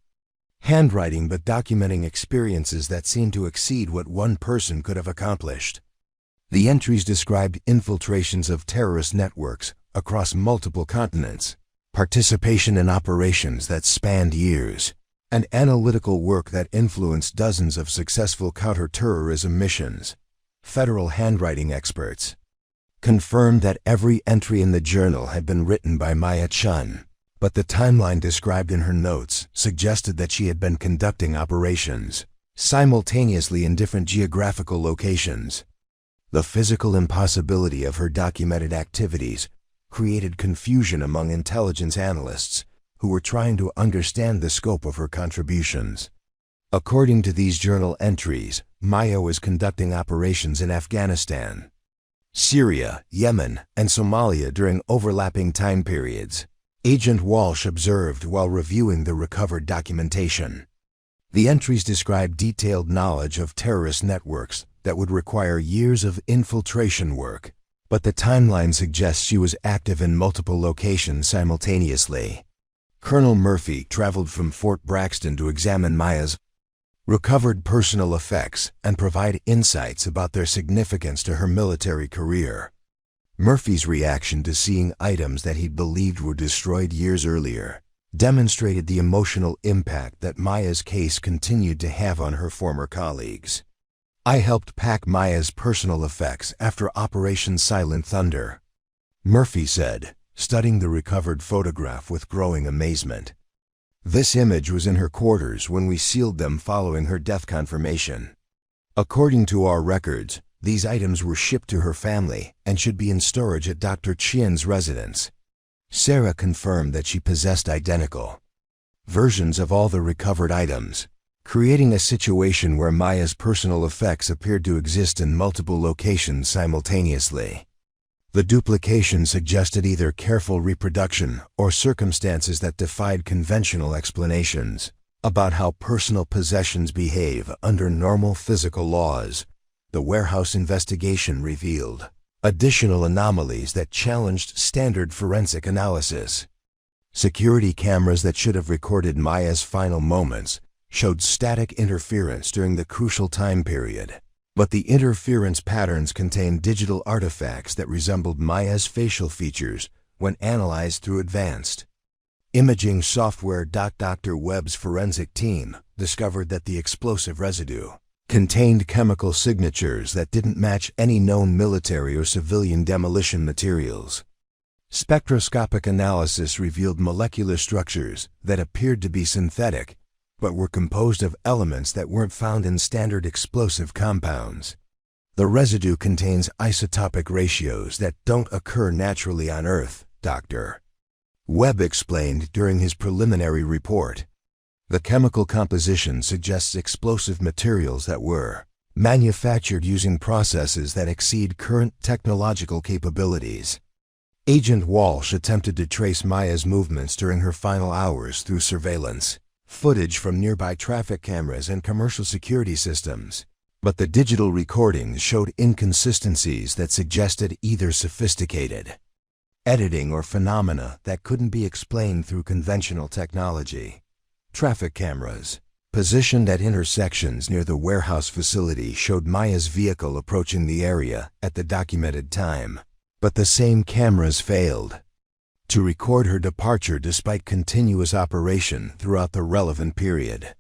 handwriting but documenting experiences that seemed to exceed what one person could have accomplished. The entries described infiltrations of terrorist networks across multiple continents, participation in operations that spanned years, and analytical work that influenced dozens of successful counter-terrorism missions. Federal handwriting experts confirmed that every entry in the journal had been written by Maya Chen, but the timeline described in her notes suggested that she had been conducting operations simultaneously in different geographical locations. The physical impossibility of her documented activities created confusion among intelligence analysts who were trying to understand the scope of her contributions. According to these journal entries, Maya was conducting operations in Afghanistan, Syria, Yemen, and Somalia during overlapping time periods, Agent Walsh observed while reviewing the recovered documentation. The entries describe detailed knowledge of terrorist networks that would require years of infiltration work, but the timeline suggests she was active in multiple locations simultaneously. Colonel Murphy traveled from Fort Braxton to examine Maya's recovered personal effects and provide insights about their significance to her military career. Murphy's reaction to seeing items that he believed were destroyed years earlier demonstrated the emotional impact that Maya's case continued to have on her former colleagues. "I helped pack Maya's personal effects after Operation Silent Thunder," Murphy said, studying the recovered photograph with growing amazement. "This image was in her quarters when we sealed them following her death confirmation. According to our records, these items were shipped to her family and should be in storage at Dr. Chen's residence." Sarah confirmed that she possessed identical versions of all the recovered items, creating a situation where Maya's personal effects appeared to exist in multiple locations simultaneously. The duplication suggested either careful reproduction or circumstances that defied conventional explanations about how personal possessions behave under normal physical laws. The warehouse investigation revealed additional anomalies that challenged standard forensic analysis. Security cameras that should have recorded Maya's final moments showed static interference during the crucial time period. But the interference patterns contained digital artifacts that resembled Maya's facial features when analyzed through advanced imaging software. Dr. Webb's forensic team discovered that the explosive residue contained chemical signatures that didn't match any known military or civilian demolition materials. Spectroscopic analysis revealed molecular structures that appeared to be synthetic but were composed of elements that weren't found in standard explosive compounds. The residue contains isotopic ratios that don't occur naturally on Earth, Dr. Webb explained during his preliminary report. The chemical composition suggests explosive materials that were manufactured using processes that exceed current technological capabilities. Agent Walsh attempted to trace Maya's movements during her final hours through surveillance footage from nearby traffic cameras and commercial security systems, but the digital recordings showed inconsistencies that suggested either sophisticated editing or phenomena that couldn't be explained through conventional technology. Traffic cameras positioned at intersections near the warehouse facility showed Maya's vehicle approaching the area at the documented time, but the same cameras failed to record her departure despite continuous operation throughout the relevant period.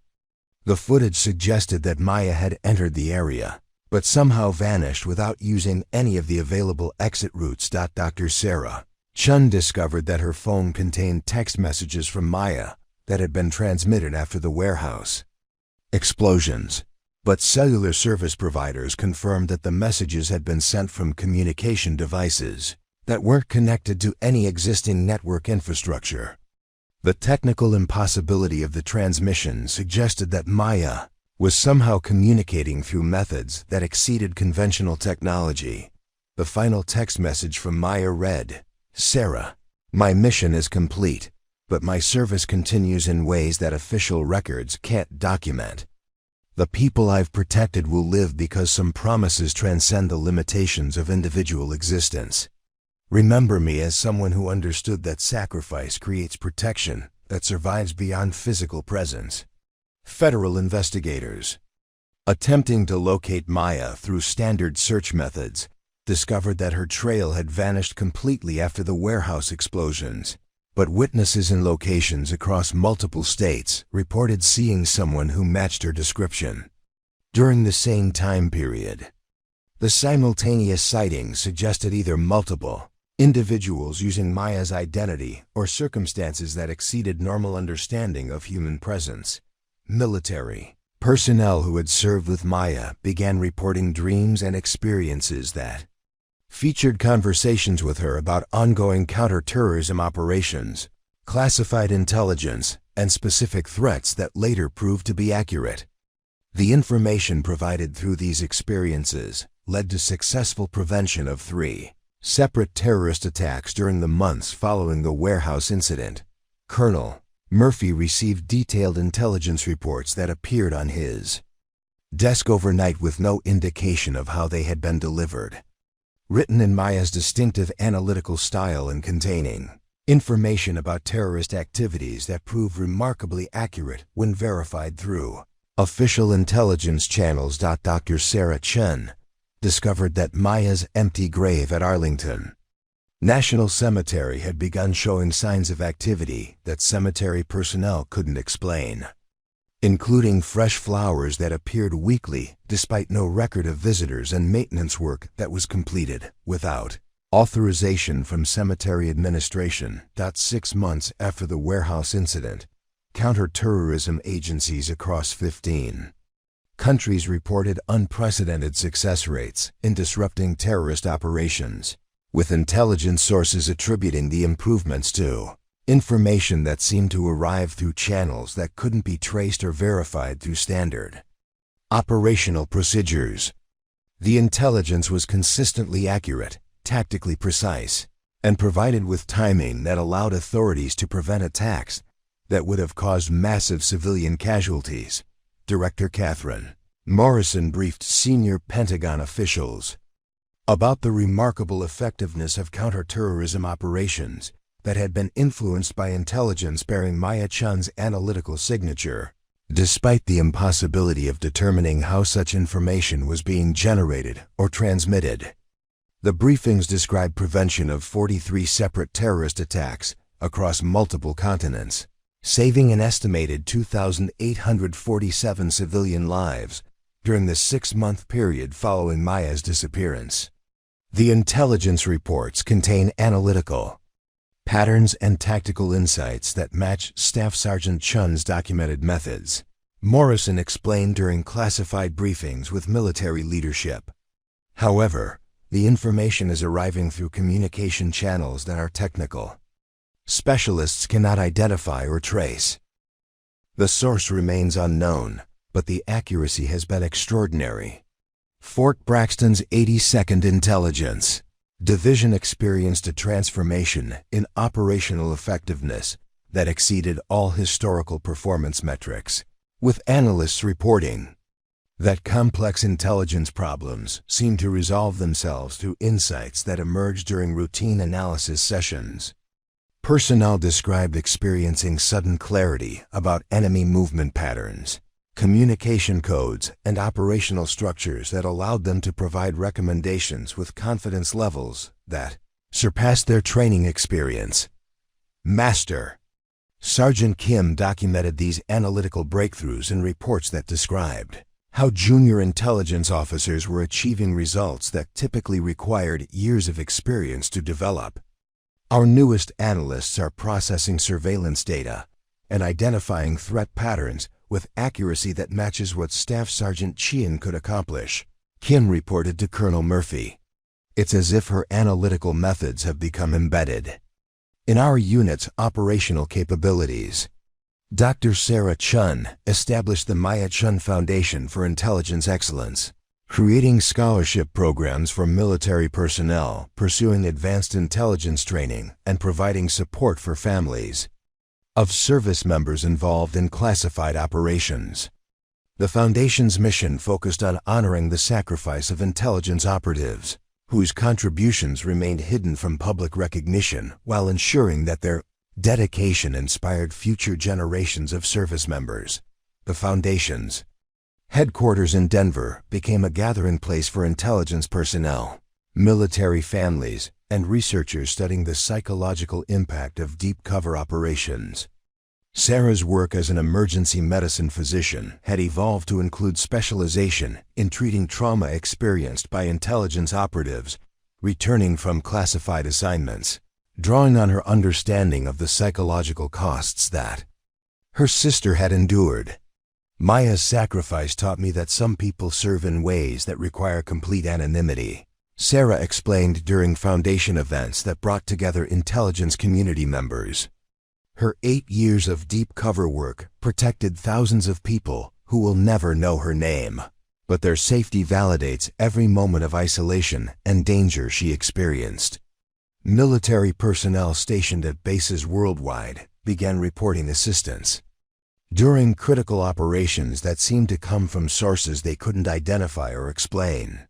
The footage suggested that Maya had entered the area, but somehow vanished without using any of the available exit routes. Dr. Sarah Chen discovered that her phone contained text messages from Maya that had been transmitted after the warehouse explosions, But cellular service providers confirmed that the messages had been sent from communication devices that weren't connected to any existing network infrastructure. The technical impossibility of the transmission suggested that Maya was somehow communicating through methods that exceeded conventional technology. The final text message from Maya read, "Sarah, my mission is complete, but my service continues in ways that official records can't document. The people I've protected will live because some promises transcend the limitations of individual existence. Remember me as someone who understood that sacrifice creates protection that survives beyond physical presence." Federal investigators, attempting to locate Maya through standard search methods, discovered that her trail had vanished completely after the warehouse explosions. But witnesses in locations across multiple states reported seeing someone who matched her description. During the same time period, the simultaneous sightings suggested either multiple individuals using Maya's identity or circumstances that exceeded normal understanding of human presence. Military personnel who had served with Maya began reporting dreams and experiences that featured conversations with her about ongoing counterterrorism operations, classified intelligence, and specific threats that later proved to be accurate. The information provided through these experiences led to successful prevention of 3 separate terrorist attacks during the months following the warehouse incident. Colonel Murphy received detailed intelligence reports that appeared on his desk overnight with no indication of how they had been delivered. Written in Maya's distinctive analytical style and containing information about terrorist activities that proved remarkably accurate when verified through official intelligence channels. Dr. Maya Chen discovered that Maya's empty grave at Arlington National Cemetery had begun showing signs of activity that cemetery personnel couldn't explain, including fresh flowers that appeared weekly despite no record of visitors and maintenance work that was completed without authorization from cemetery administration. 6 months after the warehouse incident, counterterrorism agencies across 15 countries reported unprecedented success rates in disrupting terrorist operations, with intelligence sources attributing the improvements to information that seemed to arrive through channels that couldn't be traced or verified through standard operational procedures. The intelligence was consistently accurate, tactically precise, and provided with timing that allowed authorities to prevent attacks that would have caused massive civilian casualties. Director Catherine Morrison briefed senior Pentagon officials about the remarkable effectiveness of counterterrorism operations that had been influenced by intelligence bearing Maya Chen's analytical signature. Despite the impossibility of determining how such information was being generated or transmitted, the briefings described prevention of 43 separate terrorist attacks across multiple continents, saving an estimated 2,847 civilian lives during the 6-month period following Maya's disappearance. The intelligence reports contain analytical patterns and tactical insights that match Staff Sergeant Chen's documented methods, Morrison explained during classified briefings with military leadership. However, the information is arriving through communication channels that are technical specialists cannot identify or trace. The source remains unknown, but the accuracy has been extraordinary. Fort Braxton's 82nd Intelligence Division experienced a transformation in operational effectiveness that exceeded all historical performance metrics, with analysts reporting that complex intelligence problems seem to resolve themselves through insights that emerge during routine analysis sessions. Personnel described experiencing sudden clarity about enemy movement patterns, communication codes, and operational structures that allowed them to provide recommendations with confidence levels that surpassed their training experience. Master Sergeant Kim documented these analytical breakthroughs in reports that described how junior intelligence officers were achieving results that typically required years of experience to develop. Our newest analysts are processing surveillance data and identifying threat patterns with accuracy that matches what Staff Sergeant Chen could accomplish. Kim reported to Colonel Murphy. It's as if her analytical methods have become embedded in our unit's operational capabilities. Dr. Sarah Chun established the Maya Chen Foundation for Intelligence Excellence, creating scholarship programs for military personnel pursuing advanced intelligence training and providing support for families of service members involved in classified operations. The Foundation's mission focused on honoring the sacrifice of intelligence operatives, whose contributions remained hidden from public recognition while ensuring that their dedication inspired future generations of service members. The Foundation's headquarters in Denver became a gathering place for intelligence personnel, military families, and researchers studying the psychological impact of deep cover operations. Sarah's work as an emergency medicine physician had evolved to include specialization in treating trauma experienced by intelligence operatives returning from classified assignments, drawing on her understanding of the psychological costs that her sister had endured. Maya's sacrifice taught me that some people serve in ways that require complete anonymity, Sarah explained during Foundation events that brought together intelligence community members. Her 8 years of deep cover work protected thousands of people who will never know her name, but their safety validates every moment of isolation and danger she experienced. Military personnel stationed at bases worldwide began reporting assistance during critical operations that seemed to come from sources they couldn't identify or explain.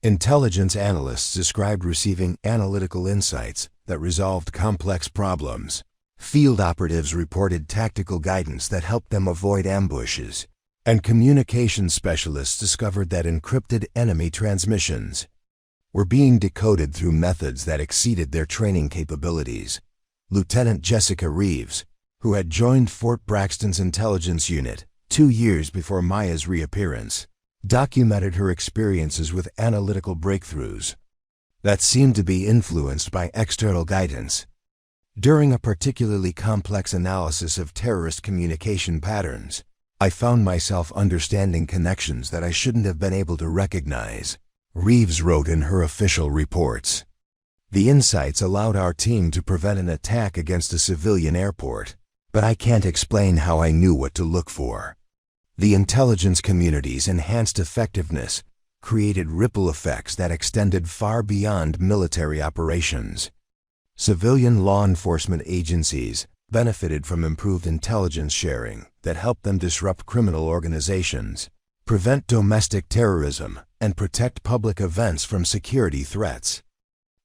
Intelligence analysts described receiving analytical insights that resolved complex problems. Field operatives reported tactical guidance that helped them avoid ambushes, and communications specialists discovered that encrypted enemy transmissions were being decoded through methods that exceeded their training capabilities. Lieutenant Jessica Reeves, who had joined Fort Braxton's intelligence unit 2 years before Maya's reappearance, documented her experiences with analytical breakthroughs that seemed to be influenced by external guidance. During a particularly complex analysis of terrorist communication patterns, I found myself understanding connections that I shouldn't have been able to recognize, Reeves wrote in her official reports. The insights allowed our team to prevent an attack against a civilian airport, but I can't explain how I knew what to look for. The intelligence community's enhanced effectiveness created ripple effects that extended far beyond military operations. Civilian law enforcement agencies benefited from improved intelligence sharing that helped them disrupt criminal organizations, prevent domestic terrorism, and protect public events from security threats.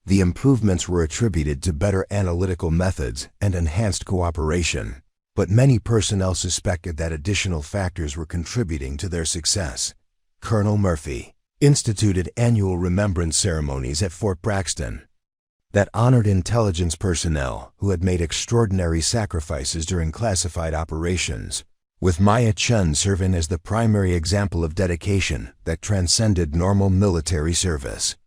The improvements were attributed to better analytical methods and enhanced cooperation, but many personnel suspected that additional factors were contributing to their success. Colonel Murphy instituted annual remembrance ceremonies at Fort Braxton that honored intelligence personnel who had made extraordinary sacrifices during classified operations, with Maya Chen serving as the primary example of dedication that transcended normal military service.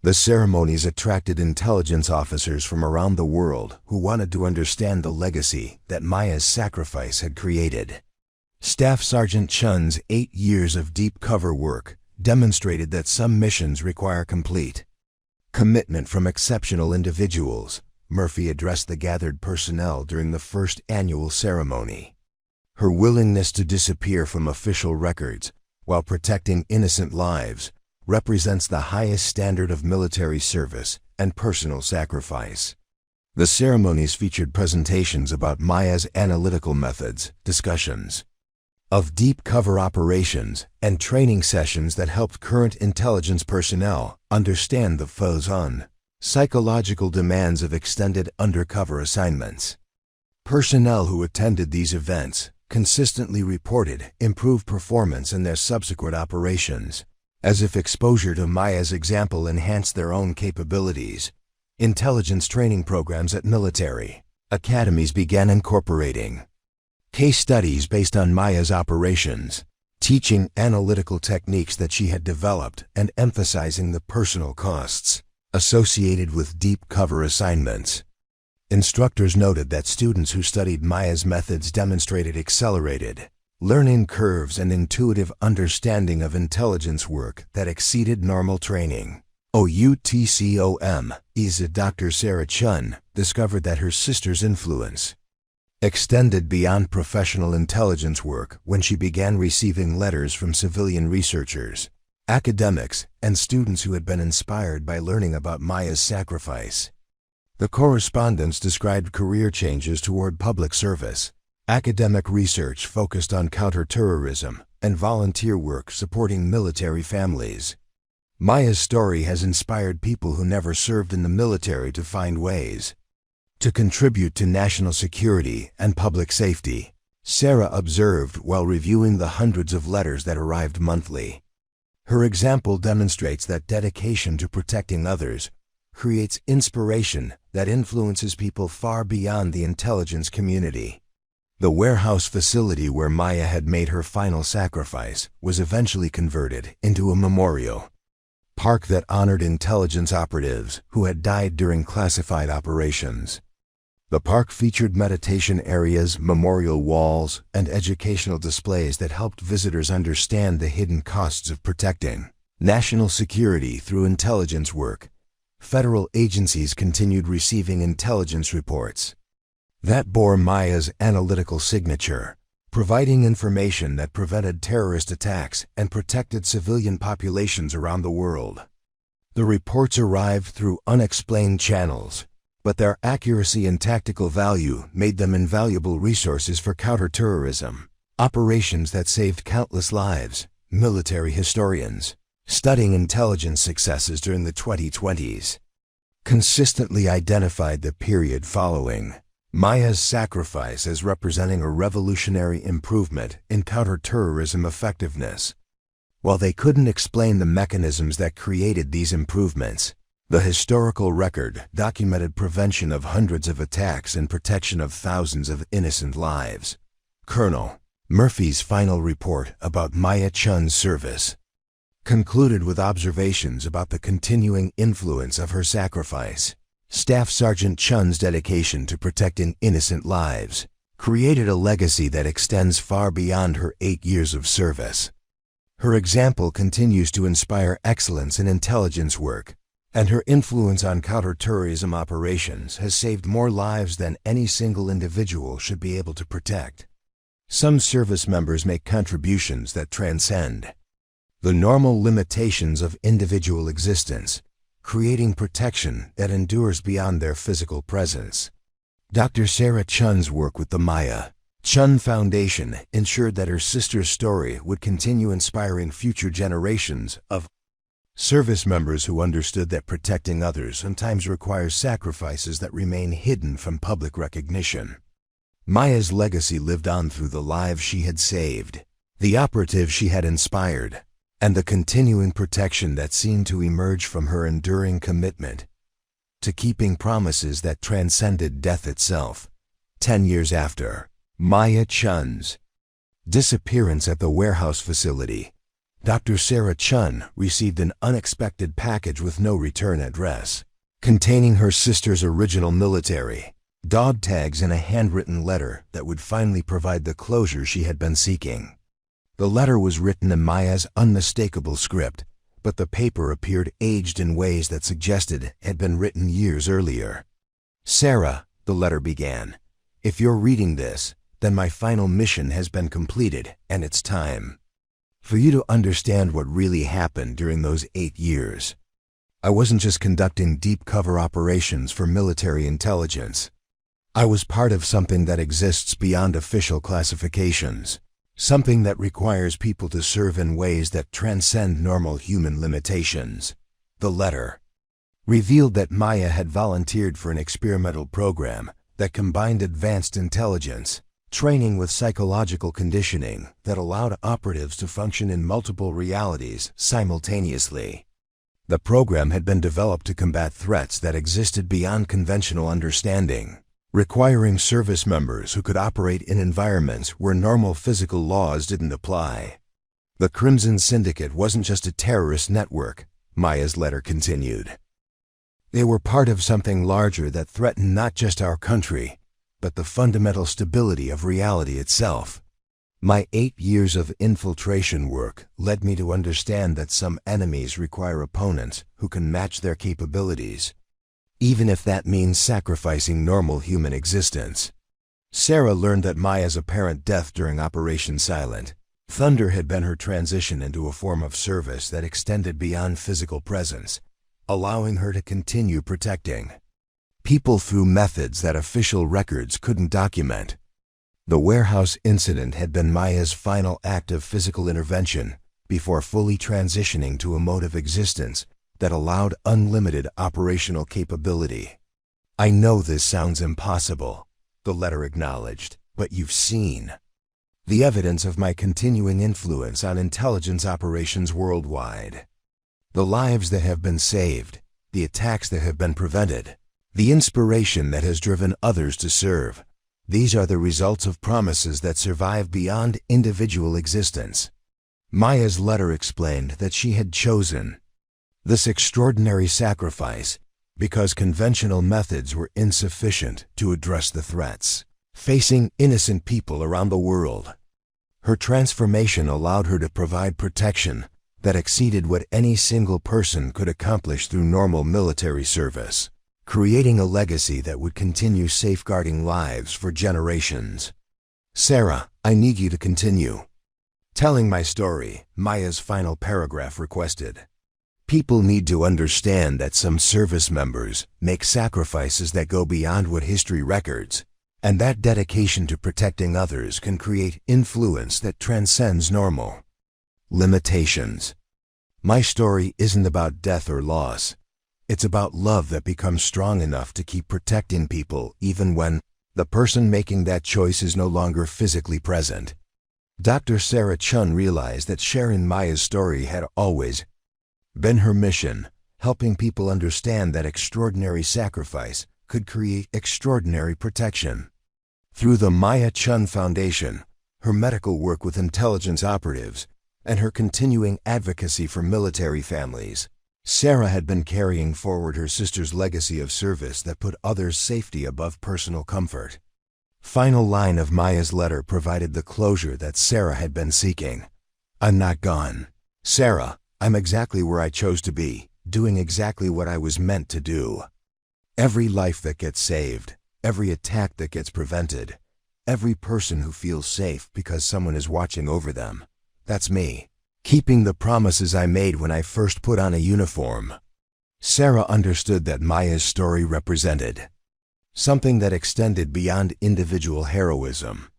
The ceremonies attracted intelligence officers from around the world who wanted to understand the legacy that Maya's sacrifice had created. Staff Sergeant Chun's 8 years of deep cover work demonstrated that some missions require complete commitment from exceptional individuals. Murphy addressed the gathered personnel during the first annual ceremony. Her willingness to disappear from official records while protecting innocent lives represents the highest standard of military service and personal sacrifice. The ceremonies featured presentations about Maya's analytical methods, discussions of deep cover operations, and training sessions that helped current intelligence personnel understand the foe's psychological demands of extended undercover assignments. Personnel who attended these events consistently reported improved performance in their subsequent operations, as if exposure to Maya's example enhanced their own capabilities. Intelligence training programs at military academies began incorporating case studies based on Maya's operations, teaching analytical techniques that she had developed and emphasizing the personal costs associated with deep cover assignments. Instructors noted that students who studied Maya's methods demonstrated accelerated learning curves and intuitive understanding of intelligence work that exceeded normal training. OUTCOM is Dr. Sarah Chen discovered that her sister's influence extended beyond professional intelligence work when she began receiving letters from civilian researchers, academics, and students who had been inspired by learning about Maya's sacrifice. The correspondence described career changes toward public service, academic research focused on counterterrorism, and volunteer work supporting military families. Maya's story has inspired people who never served in the military to find ways to contribute to national security and public safety, Sarah observed while reviewing the hundreds of letters that arrived monthly. Her example demonstrates that dedication to protecting others creates inspiration that influences people far beyond the intelligence community. The warehouse facility where Maya had made her final sacrifice was eventually converted into a memorial park that honored intelligence operatives who had died during classified operations. The park featured meditation areas, memorial walls, and educational displays that helped visitors understand the hidden costs of protecting national security through intelligence work. Federal agencies continued receiving intelligence reports that bore Maya's analytical signature, providing information that prevented terrorist attacks and protected civilian populations around the world. The reports arrived through unexplained channels, but their accuracy and tactical value made them invaluable resources for counterterrorism operations that saved countless lives. Military historians studying intelligence successes during the 2020s consistently identified the period following Maya's sacrifice as representing a revolutionary improvement in counterterrorism effectiveness. While they couldn't explain the mechanisms that created these improvements, the historical record documented prevention of hundreds of attacks and protection of thousands of innocent lives. Colonel Murphy's final report about Maya Chen's service concluded with observations about the continuing influence of her sacrifice. Staff Sergeant Chen's dedication to protecting innocent lives created a legacy that extends far beyond her 8 years of service. Her example continues to inspire excellence in intelligence work, and her influence on counterterrorism operations has saved more lives than any single individual should be able to protect. Some service members make contributions that transcend the normal limitations of individual existence, creating protection that endures beyond their physical presence. Dr. Sarah Chen's work with the Maya Chen Foundation ensured that her sister's story would continue inspiring future generations of service members who understood that protecting others sometimes requires sacrifices that remain hidden from public recognition. Maya's legacy lived on through the lives she had saved, the operatives she had inspired, and the continuing protection that seemed to emerge from her enduring commitment to keeping promises that transcended death itself. 10 years after Maya Chen's disappearance at the warehouse facility, Dr. Sarah Chen received an unexpected package with no return address, containing her sister's original military dog tags and a handwritten letter that would finally provide the closure she had been seeking. The letter was written in Maya's unmistakable script, but the paper appeared aged in ways that suggested it had been written years earlier. "Sarah," the letter began, "if you're reading this, then my final mission has been completed, and it's time for you to understand what really happened during those 8 years. I wasn't just conducting deep cover operations for military intelligence. I was part of something that exists beyond official classifications, something that requires people to serve in ways that transcend normal human limitations." The letter revealed that Maya had volunteered for an experimental program that combined advanced intelligence training with psychological conditioning that allowed operatives to function in multiple realities simultaneously. The program had been developed to combat threats that existed beyond conventional understanding, requiring service members who could operate in environments where normal physical laws didn't apply. The Crimson Syndicate wasn't just a terrorist network, Maya's letter continued. They were part of something larger that threatened not just our country, but the fundamental stability of reality itself. My 8 years of infiltration work led me to understand that some enemies require opponents who can match their capabilities, even if that means sacrificing normal human existence. Sarah learned that Maya's apparent death during Operation Silent Thunder had been her transition into a form of service that extended beyond physical presence, allowing her to continue protecting people through methods that official records couldn't document. The warehouse incident had been Maya's final act of physical intervention before fully transitioning to a mode of existence that allowed unlimited operational capability. "I know this sounds impossible," the letter acknowledged, "but you've seen the evidence of my continuing influence on intelligence operations worldwide. The lives that have been saved, the attacks that have been prevented, the inspiration that has driven others to serve. These are the results of promises that survive beyond individual existence." Maya's letter explained that she had chosen this extraordinary sacrifice because conventional methods were insufficient to address the threats facing innocent people around the world. Her transformation allowed her to provide protection that exceeded what any single person could accomplish through normal military service, creating a legacy that would continue safeguarding lives for generations. "Sarah, I need you to continue telling my story," Maya's final paragraph requested. "People need to understand that some service members make sacrifices that go beyond what history records, and that dedication to protecting others can create influence that transcends normal limitations. My story isn't about death or loss. It's about love that becomes strong enough to keep protecting people even when the person making that choice is no longer physically present." Dr. Sarah Chen realized that sharing Maya's story had always been her mission, helping people understand that extraordinary sacrifice could create extraordinary protection. Through the Maya Chen Foundation, her medical work with intelligence operatives, and her continuing advocacy for military families, Sarah had been carrying forward her sister's legacy of service that put others' safety above personal comfort. Final line of Maya's letter provided the closure that Sarah had been seeking. "I'm not gone, Sarah. I'm exactly where I chose to be, doing exactly what I was meant to do. Every life that gets saved, every attack that gets prevented, every person who feels safe because someone is watching over them, that's me, keeping the promises I made when I first put on a uniform." Sarah understood that Maya's story represented something that extended beyond individual heroism.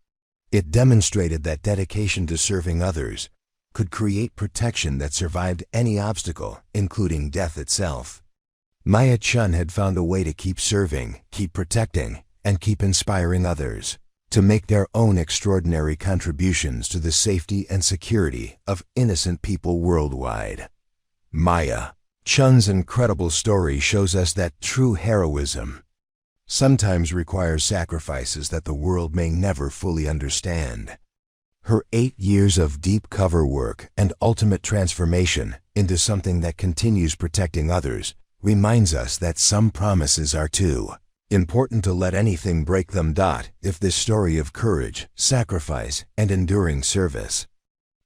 It demonstrated that dedication to serving others could create protection that survived any obstacle, including death itself. Maya Chen had found a way to keep serving, keep protecting, and keep inspiring others to make their own extraordinary contributions to the safety and security of innocent people worldwide. Maya Chen's incredible story shows us that true heroism sometimes requires sacrifices that the world may never fully understand. Her 8 years of deep cover work and ultimate transformation into something that continues protecting others reminds us that some promises are too important to let anything break them. If this story of courage, sacrifice, and enduring service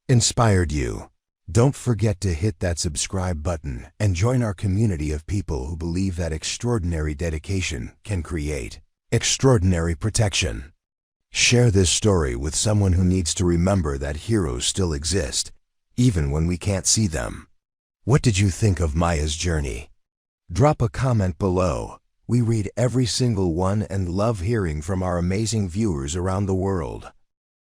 inspired you, don't forget to hit that subscribe button and join our community of people who believe that extraordinary dedication can create extraordinary protection. Share this story with someone who needs to remember that heroes still exist, even when we can't see them. What did you think of Maya's journey? Drop a comment below. We read every single one and love hearing from our amazing viewers around the world.